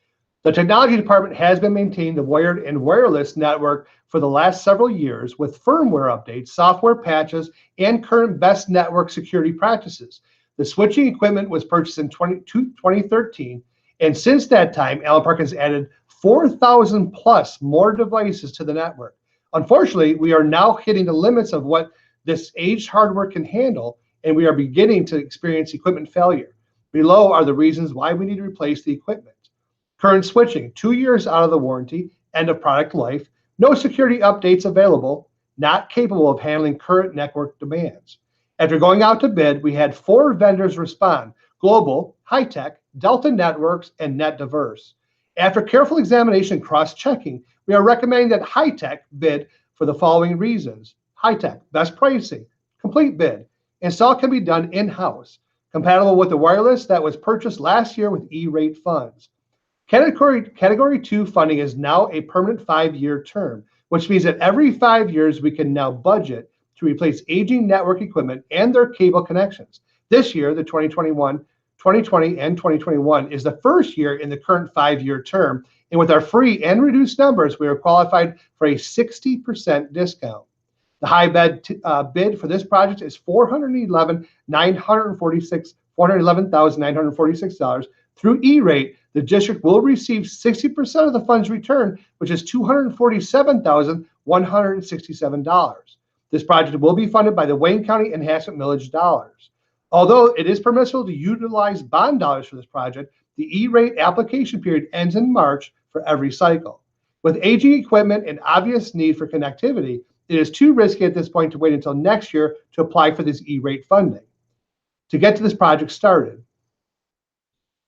The technology department has been maintaining the wired and wireless network for the last several years with firmware updates, software patches, and current best network security practices. The switching equipment was purchased in 2013, and since that time, Allen Park has added 4,000 plus more devices to the network. Unfortunately, we are now hitting the limits of what this aged hardware can handle, and we are beginning to experience equipment failure. Below are the reasons why we need to replace the equipment. Current switching, 2 years out of the warranty, end of product life, no security updates available, not capable of handling current network demands. After going out to bid, we had 4 vendors respond: Global, High Tech, Delta Networks, and NetDiverse. After careful examination and cross-checking, we are recommending that High Tech bid for the following reasons. High Tech, best pricing, complete bid. Install can be done in-house, compatible with the wireless that was purchased last year with E-rate funds. Category 2 funding is now a permanent 5-year term, which means that every 5 years we can now budget to replace aging network equipment and their cable connections. This year, the 2020 and 2021 is the first year in the current 5-year term, and with our free and reduced numbers, we are qualified for a 60% discount. The high bid for this project is $411,946. Through E-rate, the district will receive 60% of the funds returned, which is $247,167. This project will be funded by the Wayne County Enhancement Millage dollars. Although it is permissible to utilize bond dollars for this project, the E-rate application period ends in March for every cycle. With aging equipment and obvious need for connectivity, it is too risky at this point to wait until next year to apply for this E-rate funding. To get to this project started,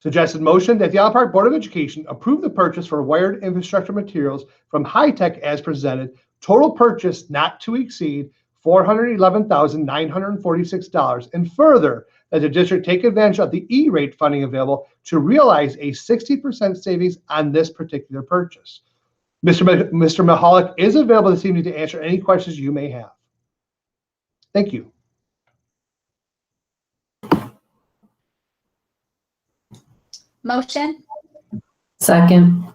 suggested motion that the Allen Park Board of Education approve the purchase for wired infrastructure materials from High Tech as presented, total purchase not to exceed $411,946, and further that the district take advantage of the E-rate funding available to realize a 60% savings on this particular purchase. Mr. Mahalik is available this evening to answer any questions you may have. Thank you. Motion. Second.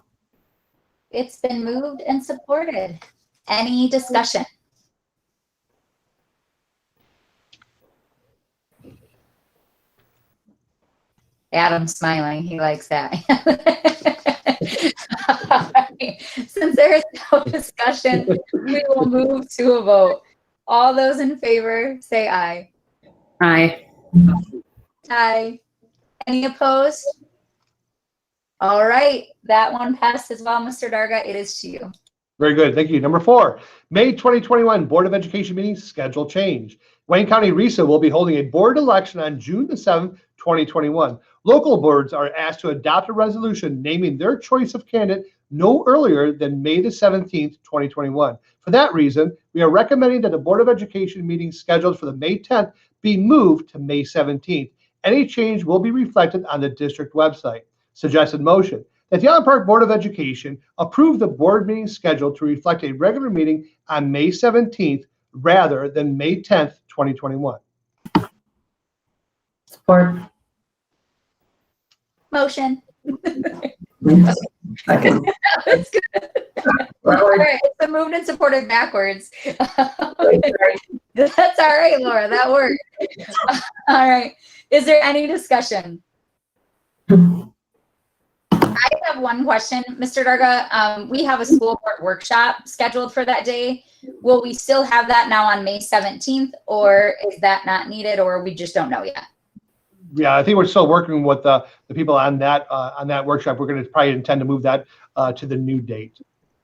It's been moved and supported. Any discussion? Adam's smiling. He likes that. Since there is no discussion, we will move to a vote. All those in favor say aye. Aye. Aye. Any opposed? All right, that one passed as well, Mr. Darga. It is to you. Very good. Thank you. Number 4, May 2021 Board of Education meeting schedule change. Wayne County RESA will be holding a board election on June the 7th, 2021. Local boards are asked to adopt a resolution naming their choice of candidate no earlier than May the 17th, 2021. For that reason, we are recommending that the Board of Education meeting scheduled for the May 10th be moved to May 17th. Any change will be reflected on the district website. Suggested motion that the Allen Park Board of Education approve the board meeting schedule to reflect a regular meeting on May 17th rather than May 10th, 2021. Support. Motion. Second. That's good. All right, it's been moved and supported backwards. That's all right, Laura. That worked. All right. Is there any discussion? I have one question, Mr. Darga. We have a school board workshop scheduled for that day. Will we still have that now on May 17th, or is that not needed, or we just don't know yet? Yeah, I think we're still working with the people on that workshop. We're going to probably intend to move that to the new date.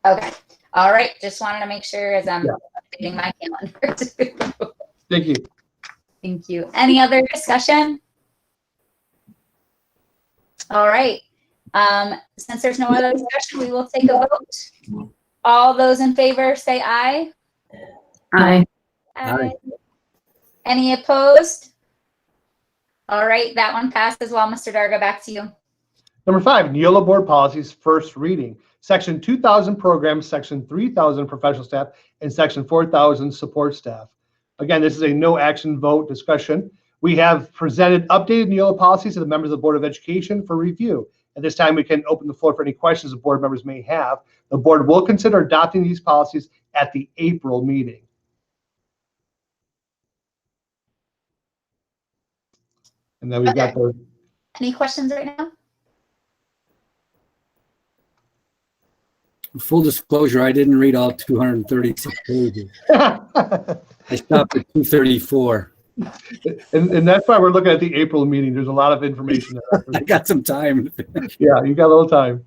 Okay. All right. Just wanted to make sure as I'm updating my calendar. Thank you. Thank you. Any other discussion? All right. Since there's no other discussion, we will take a vote. All those in favor say aye. Aye. Aye. Any opposed? All right, that one passed as well. Mr. Darga, back to you. Number 5, Neola Board Policies, first reading. Section 2000 programs, Section 3000 professional staff, and Section 4000 support staff. Again, this is a no action vote discussion. We have presented updated Neola policies to the members of the Board of Education for review. At this time, we can open the floor for any questions the board members may have. The board will consider adopting these policies at the April meeting. And then we've got the... Any questions right now? Full disclosure, I didn't read all 236 pages. I stopped at 234. And that's why we're looking at the April meeting. There's a lot of information there. I got some time. Yeah, you got a little time.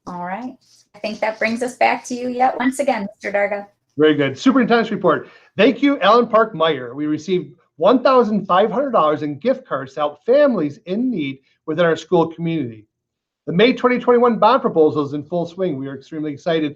All right. I think that brings us back to you yet once again, Mr. Darga. Very good. Superintendent's report. Thank you, Allen Park Meyer. We received $1,500 in gift cards to help families in need within our school community. The May 2021 bond proposal is in full swing. We are extremely excited.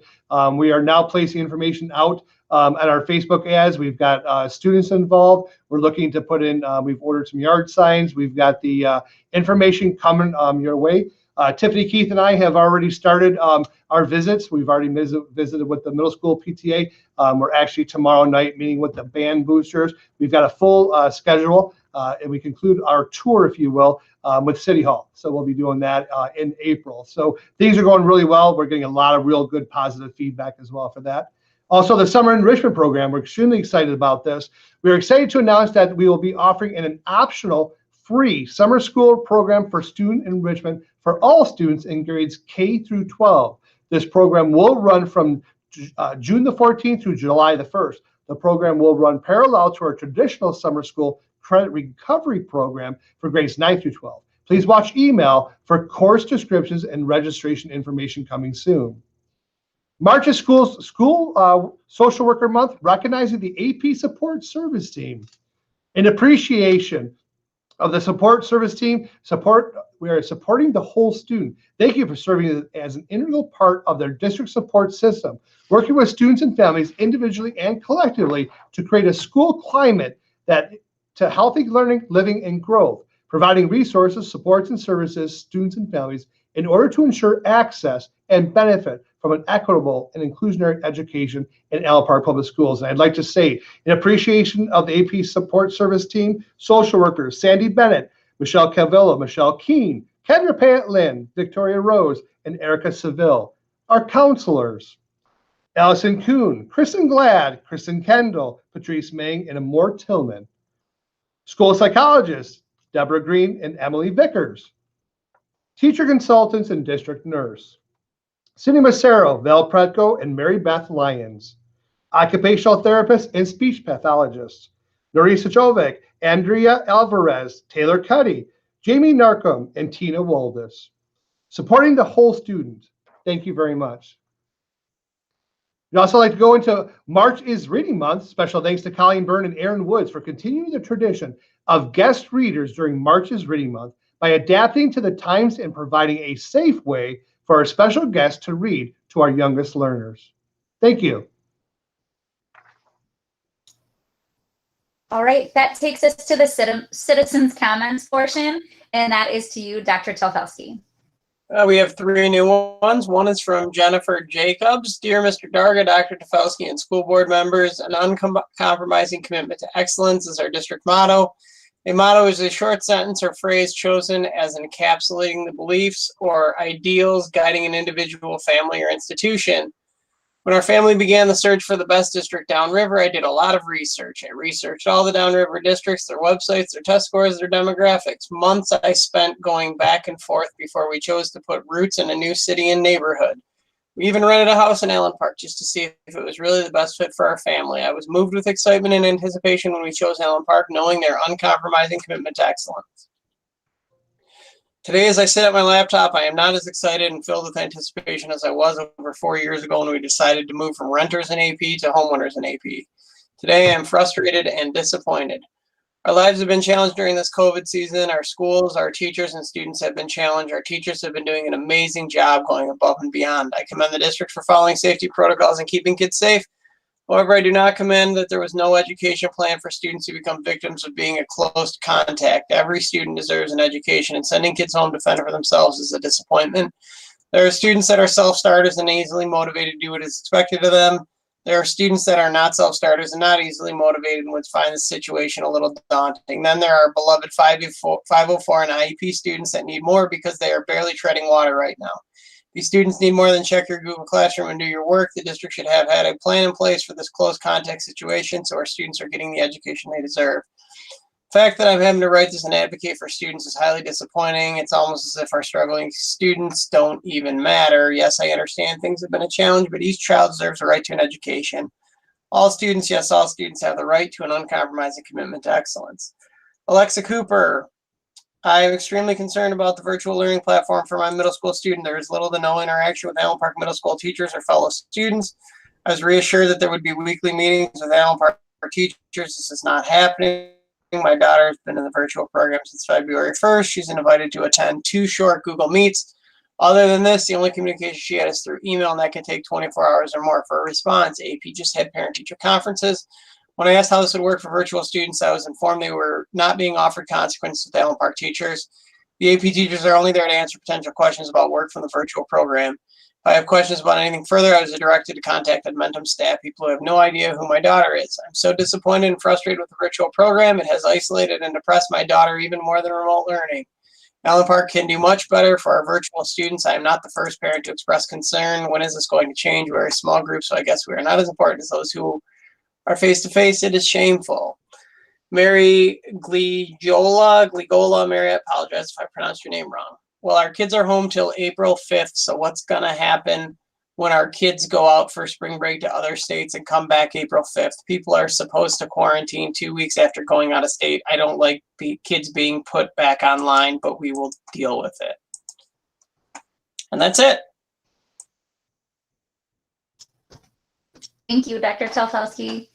We are now placing information out at our Facebook ads. We've got students involved. We're looking to put in, we've ordered some yard signs. We've got the information coming your way. Tiffany, Keith, and I have already started our visits. We've already visited with the middle school PTA. We're actually tomorrow night meeting with the band boosters. We've got a full schedule, and we conclude our tour, if you will, with City Hall. So we'll be doing that in April. So things are going really well. We're getting a lot of real good positive feedback as well for that. Also, the Summer Enrichment Program, we're extremely excited about this. We're excited to announce that we will be offering an optional free summer school program for student enrichment for all students in grades K through 12. This program will run from June the 14th through July the 1st. The program will run parallel to our traditional summer school credit recovery program for grades 9 through 12. Please watch email for course descriptions and registration information coming soon. March is School Social Worker Month, recognizing the AP Support Service Team. In appreciation of the support service team, we are supporting the whole student. Thank you for serving as an integral part of their district support system, working with students and families individually and collectively to create a school climate that to healthy learning, living, and growth, providing resources, supports, and services students and families in order to ensure access and benefit from an equitable and inclusionary education in Allen Park Public Schools. And I'd like to say, in appreciation of the AP Support Service Team, social workers Sandy Bennett, Michelle Cavillo, Michelle Keene, Kendra Pantlin, Victoria Rose, and Erica Seville, our counselors, Allison Kuhn, Kristen Glad, Kristen Kendall, Patrice Meng, and Amor Tillman, school psychologists, Deborah Green and Emily Vickers, teacher consultants and district nurse, Cindy Macero, Val Pretko, and Mary Beth Lyons, occupational therapists and speech pathologists, Norisa Jovic, Andrea Alvarez, Taylor Cuddy, Jamie Narcom, and Tina Woldis. Supporting the whole student. Thank you very much. We'd also like to go into March is Reading Month. Special thanks to Colleen Byrne and Aaron Woods for continuing the tradition of guest readers during March is Reading Month by adapting to the times and providing a safe way for our special guests to read to our youngest learners. Thank you. All right, that takes us to the citizens comments portion, and that is to you, Dr. Telfelski. We have 3 new ones. One is from Jennifer Jacobs. Dear Mr. Darga, Dr. Telfelski, and school board members, an uncompromising commitment to excellence is our district motto. A motto is a short sentence or phrase chosen as encapsulating the beliefs or ideals guiding an individual, family, or institution. When our family began the search for the best district downriver, I did a lot of research. I researched all the downriver districts, their websites, their test scores, their demographics. Months I spent going back and forth before we chose to put roots in a new city and neighborhood. We even rented a house in Allen Park just to see if it was really the best fit for our family. I was moved with excitement and anticipation when we chose Allen Park, knowing their uncompromising commitment to excellence. Today, as I sit at my laptop, I am not as excited and filled with anticipation as I was over 4 years ago when we decided to move from renters in AP to homeowners in AP. Today, I am frustrated and disappointed. Our lives have been challenged during this COVID season. Our schools, our teachers, and students have been challenged. Our teachers have been doing an amazing job going above and beyond. I commend the district for following safety protocols and keeping kids safe. However, I do not commend that there was no education plan for students who become victims of being a close contact. Every student deserves an education, and sending kids home to fend for themselves is a disappointment. There are students that are self-starters and easily motivated to do what is expected of them. There are students that are not self-starters and not easily motivated and would find the situation a little daunting. Then there are beloved 504 and IEP students that need more because they are barely treading water right now. These students need more than check your Google Classroom and do your work. The district should have had a plan in place for this close contact situation so our students are getting the education they deserve. The fact that I'm having to write this and advocate for students is highly disappointing. It's almost as if our struggling students don't even matter. Yes, I understand things have been a challenge, but each child deserves a right to an education. All students, yes, all students have the right to an uncompromising commitment to excellence. Alexa Cooper. I am extremely concerned about the virtual learning platform for my middle school student. There is little to no interaction with Allen Park Middle School teachers or fellow students. I was reassured that there would be weekly meetings with Allen Park teachers. This is not happening. My daughter has been in the virtual program since February 1st. She's invited to attend 2 short Google Meets. Other than this, the only communication she had is through email, and that can take 24 hours or more for a response. AP just had parent-teacher conferences. When I asked how this would work for virtual students, I was informed they were not being offered consequences with Allen Park teachers. The AP teachers are only there to answer potential questions about work from the virtual program. If I have questions about anything further, I was directed to contact Admentum staff, people who have no idea who my daughter is. I'm so disappointed and frustrated with the virtual program. It has isolated and depressed my daughter even more than remote learning. Allen Park can do much better for our virtual students. I am not the first parent to express concern. When is this going to change? We're a small group, so I guess we are not as important as those who are face-to-face. It is shameful. Mary Gligola, Mary, I apologize if I pronounced your name wrong. Well, our kids are home till April 5th, so what's going to happen when our kids go out for spring break to other states and come back April 5th? People are supposed to quarantine 2 weeks after going out of state. I don't like kids being put back online, but we will deal with it. And that's it. Thank you, Dr. Telfelski.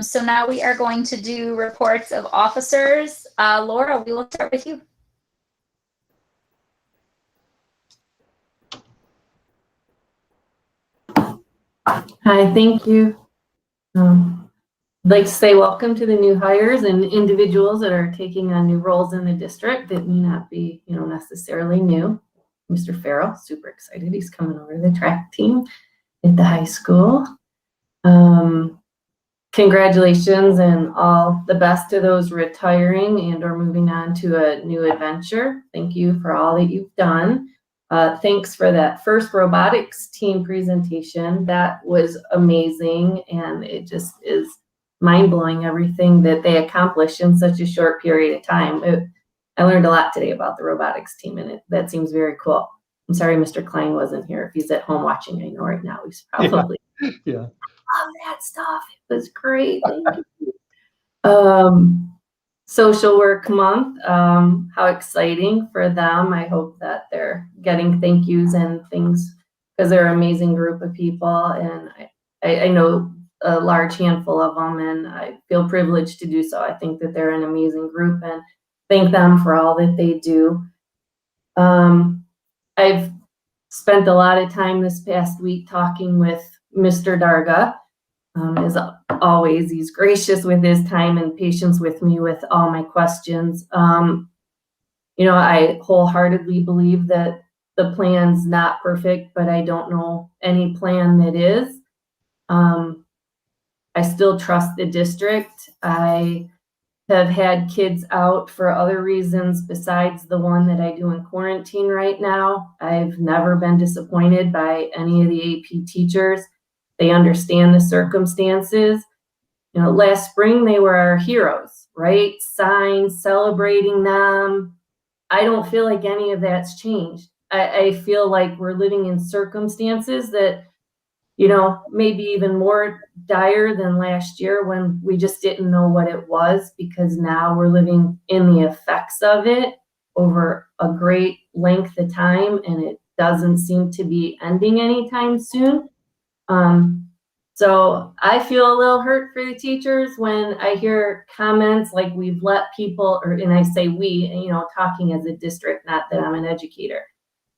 So now we are going to do reports of officers. Laura, we will start with you. Hi, thank you. I'd like to say welcome to the new hires and individuals that are taking on new roles in the district that may not be, necessarily new. Mr. Farrell, super excited. He's coming over to the track team at the high school. Congratulations and all the best to those retiring and or moving on to a new adventure. Thank you for all that you've done. Thanks for that first robotics team presentation. That was amazing, and it just is mind-blowing everything that they accomplished in such a short period of time. I learned a lot today about the robotics team, and that seems very cool. I'm sorry Mr. Klein wasn't here. If he's at home watching, I know right now he's probably yeah. Love that stuff. It was great. Thank you. Social Work Month. How exciting for them. I hope that they're getting thank yous and things because they're an amazing group of people. And I know a large handful of them, and I feel privileged to do so. I think that they're an amazing group and thank them for all that they do. I've spent a lot of time this past week talking with Mr. Darga. As always, he's gracious with his time and patience with me with all my questions. I wholeheartedly believe that the plan's not perfect, but I don't know any plan that is. I still trust the district. I have had kids out for other reasons besides the one that I do in quarantine right now. I've never been disappointed by any of the AP teachers. They understand the circumstances. Last spring they were our heroes, right? Signs celebrating them. I don't feel like any of that's changed. I feel like we're living in circumstances that, maybe even more dire than last year when we just didn't know what it was, because now we're living in the effects of it over a great length of time, and it doesn't seem to be ending anytime soon. So I feel a little hurt for the teachers when I hear comments like we've let people, and I say we, talking as a district, not that I'm an educator,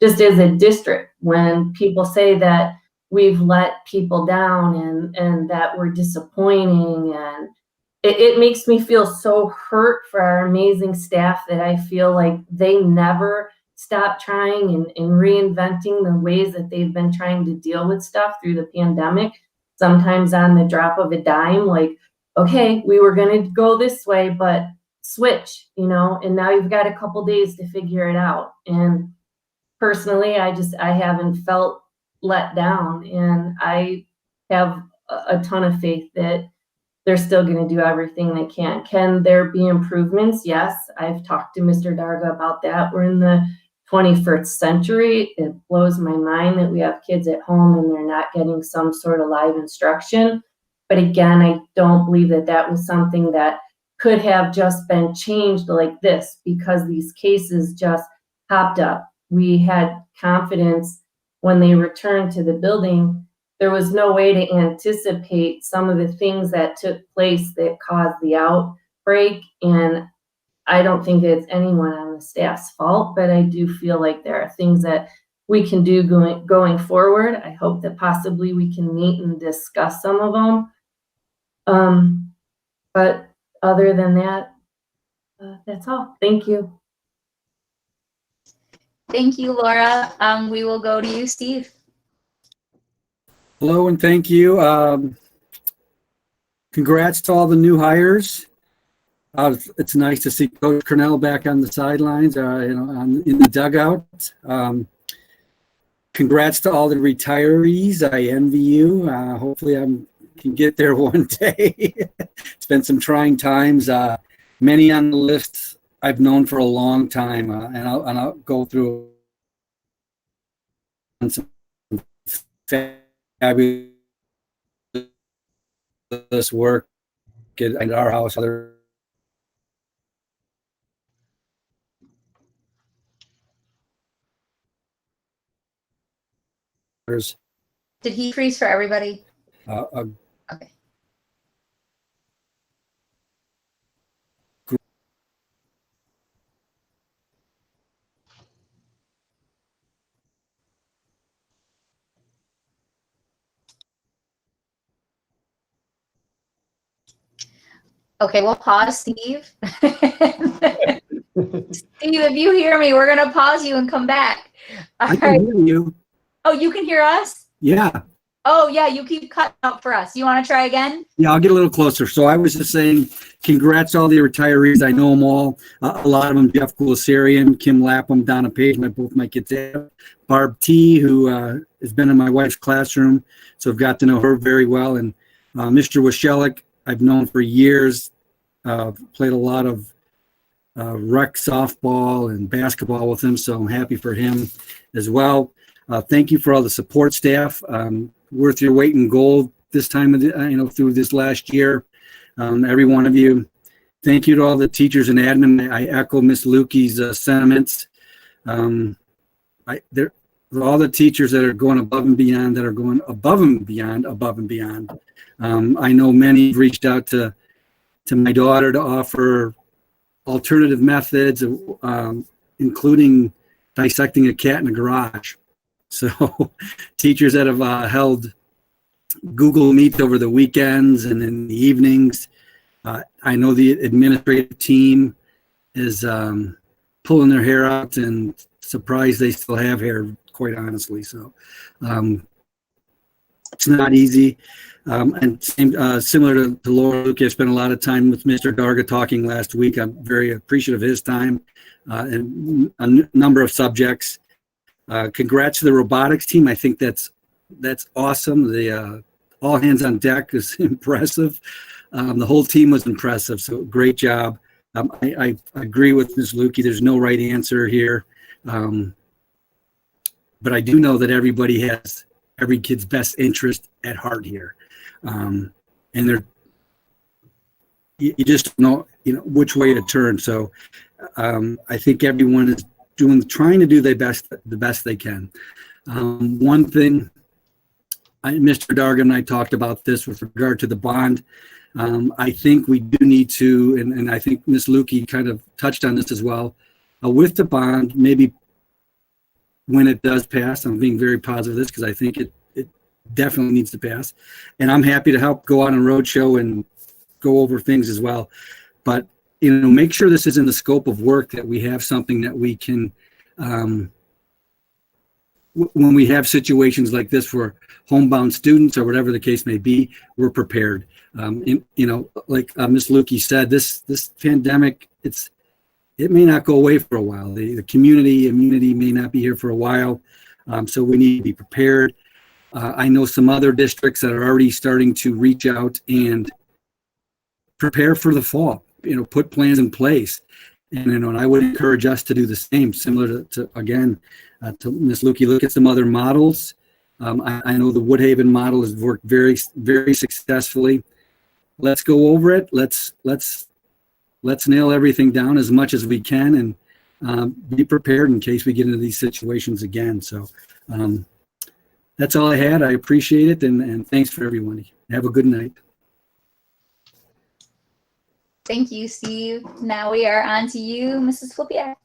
just as a district, when people say that we've let people down and that we're disappointing, and it makes me feel so hurt for our amazing staff that I feel like they never stop trying and reinventing the ways that they've been trying to deal with stuff through the pandemic. Sometimes on the drop of a dime, like, okay, we were going to go this way, but switch, and now you've got a couple days to figure it out. And personally, I haven't felt let down, and I have a ton of faith that they're still going to do everything they can. Can there be improvements? Yes. I've talked to Mr. Darga about that. We're in the 21st century. It blows my mind that we have kids at home and they're not getting some sort of live instruction. But again, I don't believe that that was something that could have just been changed like this, because these cases just popped up. We had confidence when they returned to the building. There was no way to anticipate some of the things that took place that caused the outbreak. And I don't think it's anyone on the staff's fault, but I do feel like there are things that we can do going forward. I hope that possibly we can meet and discuss some of them. But other than that, that's all. Thank you. Thank you, Laura. We will go to you, Steve. Hello, and thank you. Congrats to all the new hires. It's nice to see Coach Cornell back on the sidelines, in the dugout. Congrats to all the retirees. I envy you. Hopefully I can get there one day. It's been some trying times. Many on the list I've known for a long time, and I'll go through some fabulous work at our house. Did he freeze for everybody? Okay. Okay, we'll pause, Steve. Steve, if you hear me, we're going to pause you and come back. All I can hear you. Oh, you can hear us? Yeah. Oh, yeah, you keep cutting out for us. You want to try again? Yeah, I'll get a little closer. So I was just saying, congrats to all the retirees. I know them all. A lot of them, Jeff Kulasarian, Kim Lapham, Donna Page, both my kids have. Barb T, who has been in my wife's classroom, so I've got to know her very well. And Mr. Waschelik, I've known for years, played a lot of rec softball and basketball with him, so I'm happy for him as well. Thank you for all the support staff. Worth your weight in gold this time of the, through this last year. Every one of you thank you to all the teachers and admin. I echo Miss Lukey's sentiments. All the teachers that are going above and beyond, that are going above and beyond. I know many have reached out to my daughter to offer alternative methods, including dissecting a cat in a garage. So teachers that have held Google Meet over the weekends and in the evenings. I know the administrative team is pulling their hair out and surprised they still have hair, quite honestly. So it's not easy. And similar to Laura Luke, I spent a lot of time with Mr. Darga talking last week. I'm very appreciative of his time and a number of subjects. Congrats to the robotics team. I think that's awesome. The all hands on deck is impressive. The whole team was impressive. So great job. I agree with Ms. Lukey. There's no right answer here. But I do know that everybody has every kid's best interest at heart here. And you just know, which way to turn. So I think everyone is trying to do the best they can. One thing, Mr. Dargan and I talked about this with regard to the bond. I think we do need to, and I think Ms. Lukey kind of touched on this as well, with the bond, maybe when it does pass, I'm being very positive of this because I think it definitely needs to pass. And I'm happy to help go on a roadshow and go over things as well. But, make sure this is in the scope of work, that we have something that we can, when we have situations like this for homebound students or whatever the case may be, we're prepared. Like Ms. Lukey said, this pandemic, it may not go away for a while. The community immunity may not be here for a while. So we need to be prepared. I know some other districts that are already starting to reach out and prepare for the fall, put plans in place. And I would encourage us to do the same, similar to Ms. Lukey, look at some other models. I know the Woodhaven model has worked very, very successfully. Let's go over it. Let's nail everything down as much as we can and be prepared in case we get into these situations again. So that's all I had. I appreciate it. And thanks for everyone. Have a good night. Thank you, Steve. Now we are on to you, Mrs. Flipiak.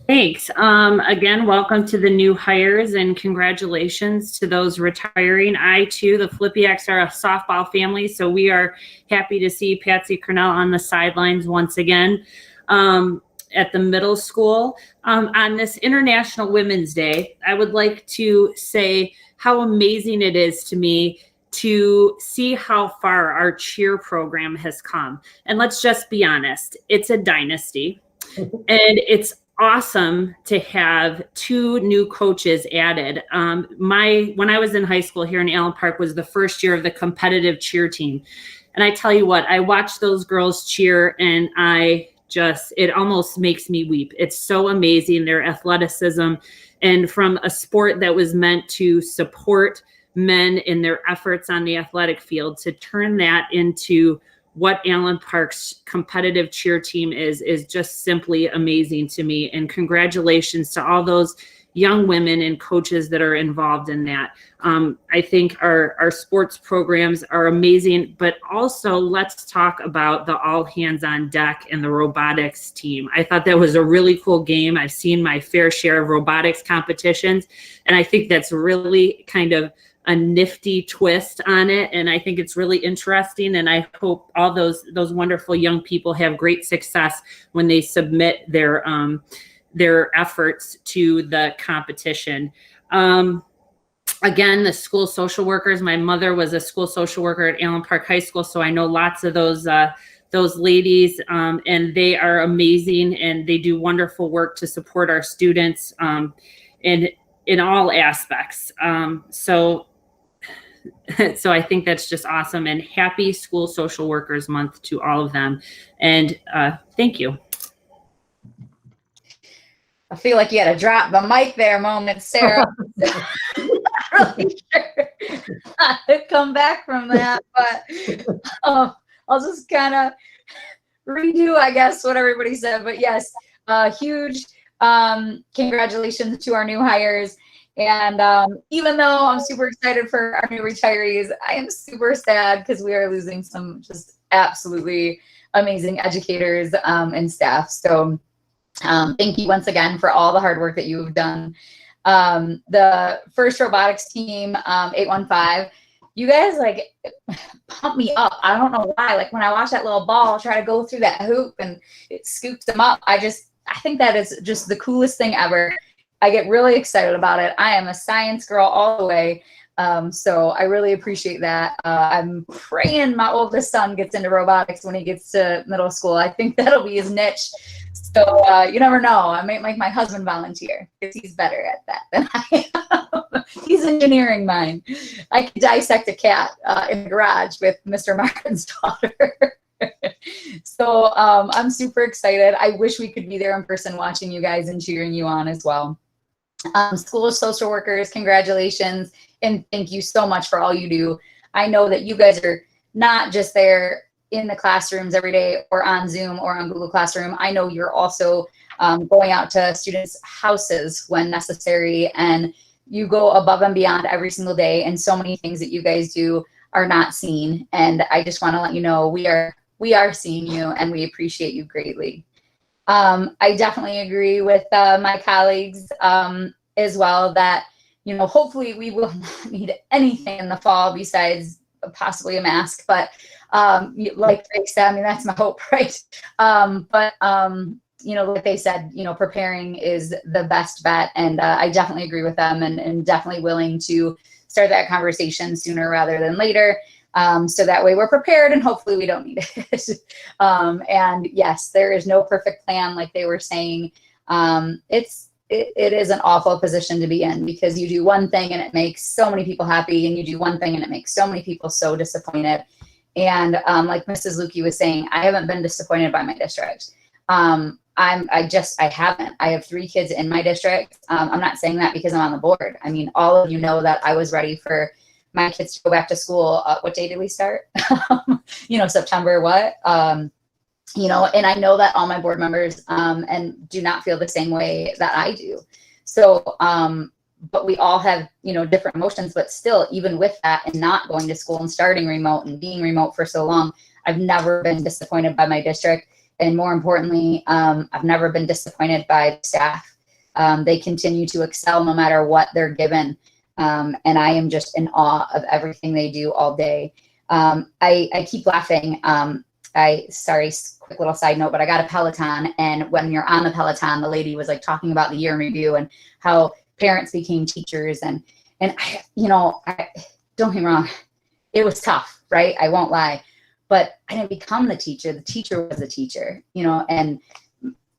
Thanks. Again, welcome to the new hires and congratulations to those retiring. I too, the Flipiaks are a softball family, so we are happy to see Patsy Cornell on the sidelines once again at the middle school. On this International Women's Day, I would like to say how amazing it is to me to see how far our cheer program has come. And let's just be honest, it's a dynasty. And it's awesome to have 2 new coaches added. When I was in high school here in Allen Park was the first year of the competitive cheer team. And I tell you what, I watched those girls cheer and it almost makes me weep. It's so amazing, their athleticism. And from a sport that was meant to support men in their efforts on the athletic field, to turn that into what Allen Park's competitive cheer team is just simply amazing to me. And congratulations to all those young women and coaches that are involved in that. I think our sports programs are amazing, but also let's talk about the all hands on deck and the robotics team. I thought that was a really cool game. I've seen my fair share of robotics competitions, and I think that's really kind of a nifty twist on it. And I think it's really interesting. And I hope all those wonderful young people have great success when they submit their efforts to the competition. Again, the school social workers, my mother was a school social worker at Allen Park High School. So I know lots of those ladies, and they are amazing and they do wonderful work to support our students in all aspects. So I think that's just awesome, and happy School Social Workers Month to all of them. And thank you. I feel like you had to drop the mic there a moment, Sarah. Not really sure how to come back from that, but I'll just kind of redo, I guess, what everybody said. But yes, huge congratulations to our new hires. And even though I'm super excited for our new retirees, I am super sad because we are losing some just absolutely amazing educators and staff. So thank you once again for all the hard work that you've done. The first robotics team, 815, you guys like pump me up. I don't know why. Like when I watch that little ball try to go through that hoop and it scoops them up, I think that is just the coolest thing ever. I get really excited about it. I am a science girl all the way. So I really appreciate that. I'm praying my oldest son gets into robotics when he gets to middle school. I think that'll be his niche. So you never know. I might make my husband volunteer because he's better at that than I am. He's engineering mine. I could dissect a cat in the garage with Mr. Martin's daughter. So I'm super excited. I wish we could be there in person watching you guys and cheering you on as well. School social workers, congratulations. And thank you so much for all you do. I know that you guys are not just there in the classrooms every day or on Zoom or on Google Classroom. I know you're also going out to students' houses when necessary, and you go above and beyond every single day. And so many things that you guys do are not seen. And I just want to let you know we are seeing you and we appreciate you greatly. I definitely agree with my colleagues as well that, you know, hopefully we will not need anything in the fall besides possibly a mask. But like Drake said, I mean, that's my hope, right? You know, like they said, you know, preparing is the best bet. And I definitely agree with them and definitely willing to start that conversation sooner rather than later. So that way we're prepared and hopefully we don't need it. And yes, there is no perfect plan like they were saying. It is an awful position to be in because you do one thing and it makes so many people happy, and you do one thing and it makes so many people so disappointed. And like Mrs. Lukey was saying, I haven't been disappointed by my district. I haven't. I have 3 kids in my district. I'm not saying that because I'm on the board. I mean, all of you know that I was ready for my kids to go back to school. What day did we start? You know, September what? You know, and I know that all my board members and do not feel the same way that I do. So, but we all have, you know, different emotions, but still, even with that and not going to school and starting remote and being remote for so long, I've never been disappointed by my district. And more importantly, I've never been disappointed by staff. They continue to excel no matter what they're given. And I am just in awe of everything they do all day. I keep laughing. Sorry, quick little side note, but I got a Peloton, and when you're on the Peloton, the lady was like talking about the year in review and how parents became teachers, and I, you know, don't get me wrong, it was tough, right? I won't lie, but I didn't become the teacher was the teacher, you know, and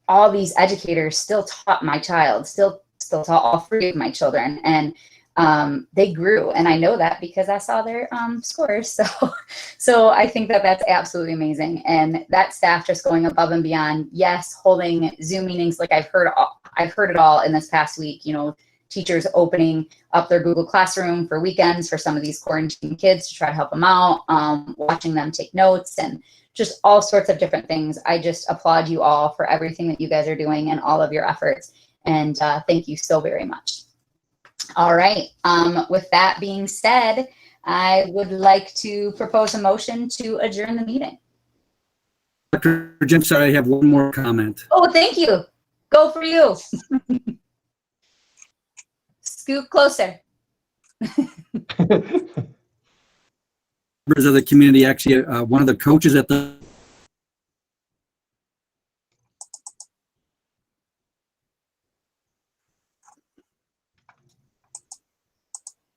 all these educators still taught my child, still taught all 3 of my children, and they grew, and I know that because I saw their scores. So I think that that's absolutely amazing, and that staff just going above and beyond. Yes, holding Zoom meetings, like I've heard it all in this past week. You know, teachers opening up their Google Classroom for weekends for some of these quarantine kids to try to help them out, watching them take notes, and just all sorts of different things. I just applaud you all for everything that you guys are doing and all of your efforts, and thank you so very much. All right. With that being said, I would like to propose a motion to adjourn the meeting. Dr. Jim, sorry, I have one more comment. Oh, thank you. Go for you. Scoot closer. Members of the community, actually, one of the coaches at the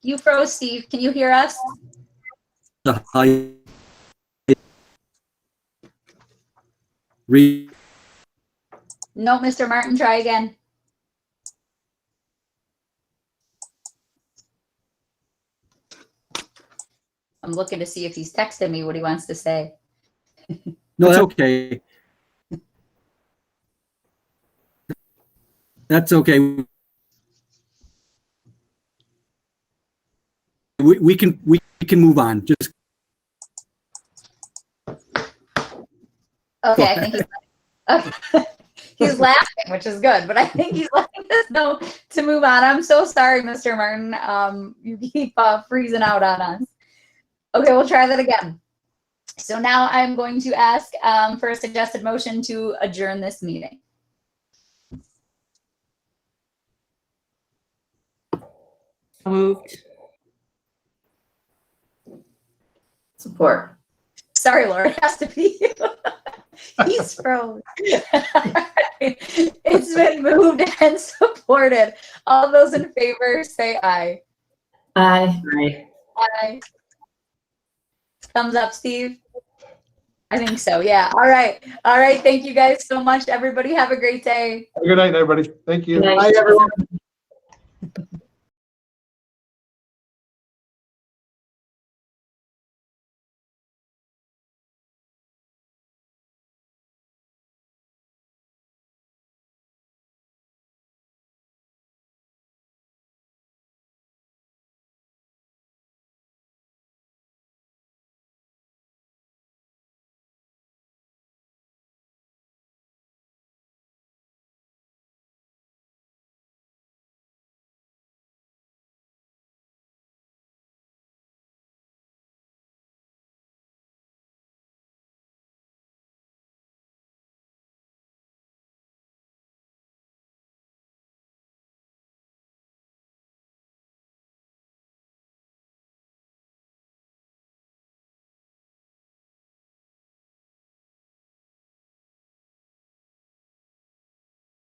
You froze, Steve. Can you hear us? No, Mr. Martin, try again. I'm looking to see if he's texted me what he wants to say. No, that's okay. That's okay. We can move on. Just Okay, I think he's okay. He's laughing, which is good, but I think he's letting us know to move on. I'm so sorry, Mr. Martin. You keep freezing out on us. Okay, we'll try that again. So now I'm going to ask for a suggested motion to adjourn this meeting. Moved. Support. Sorry, Laura, it has to be you. He's froze. It's been moved and supported. All those in favor say aye. Aye. Aye. Aye. Thumbs up, Steve. I think so. Yeah. All right. All right. Thank you guys so much. Everybody have a great day. Good night, everybody. Thank you. Good night. Bye, everyone.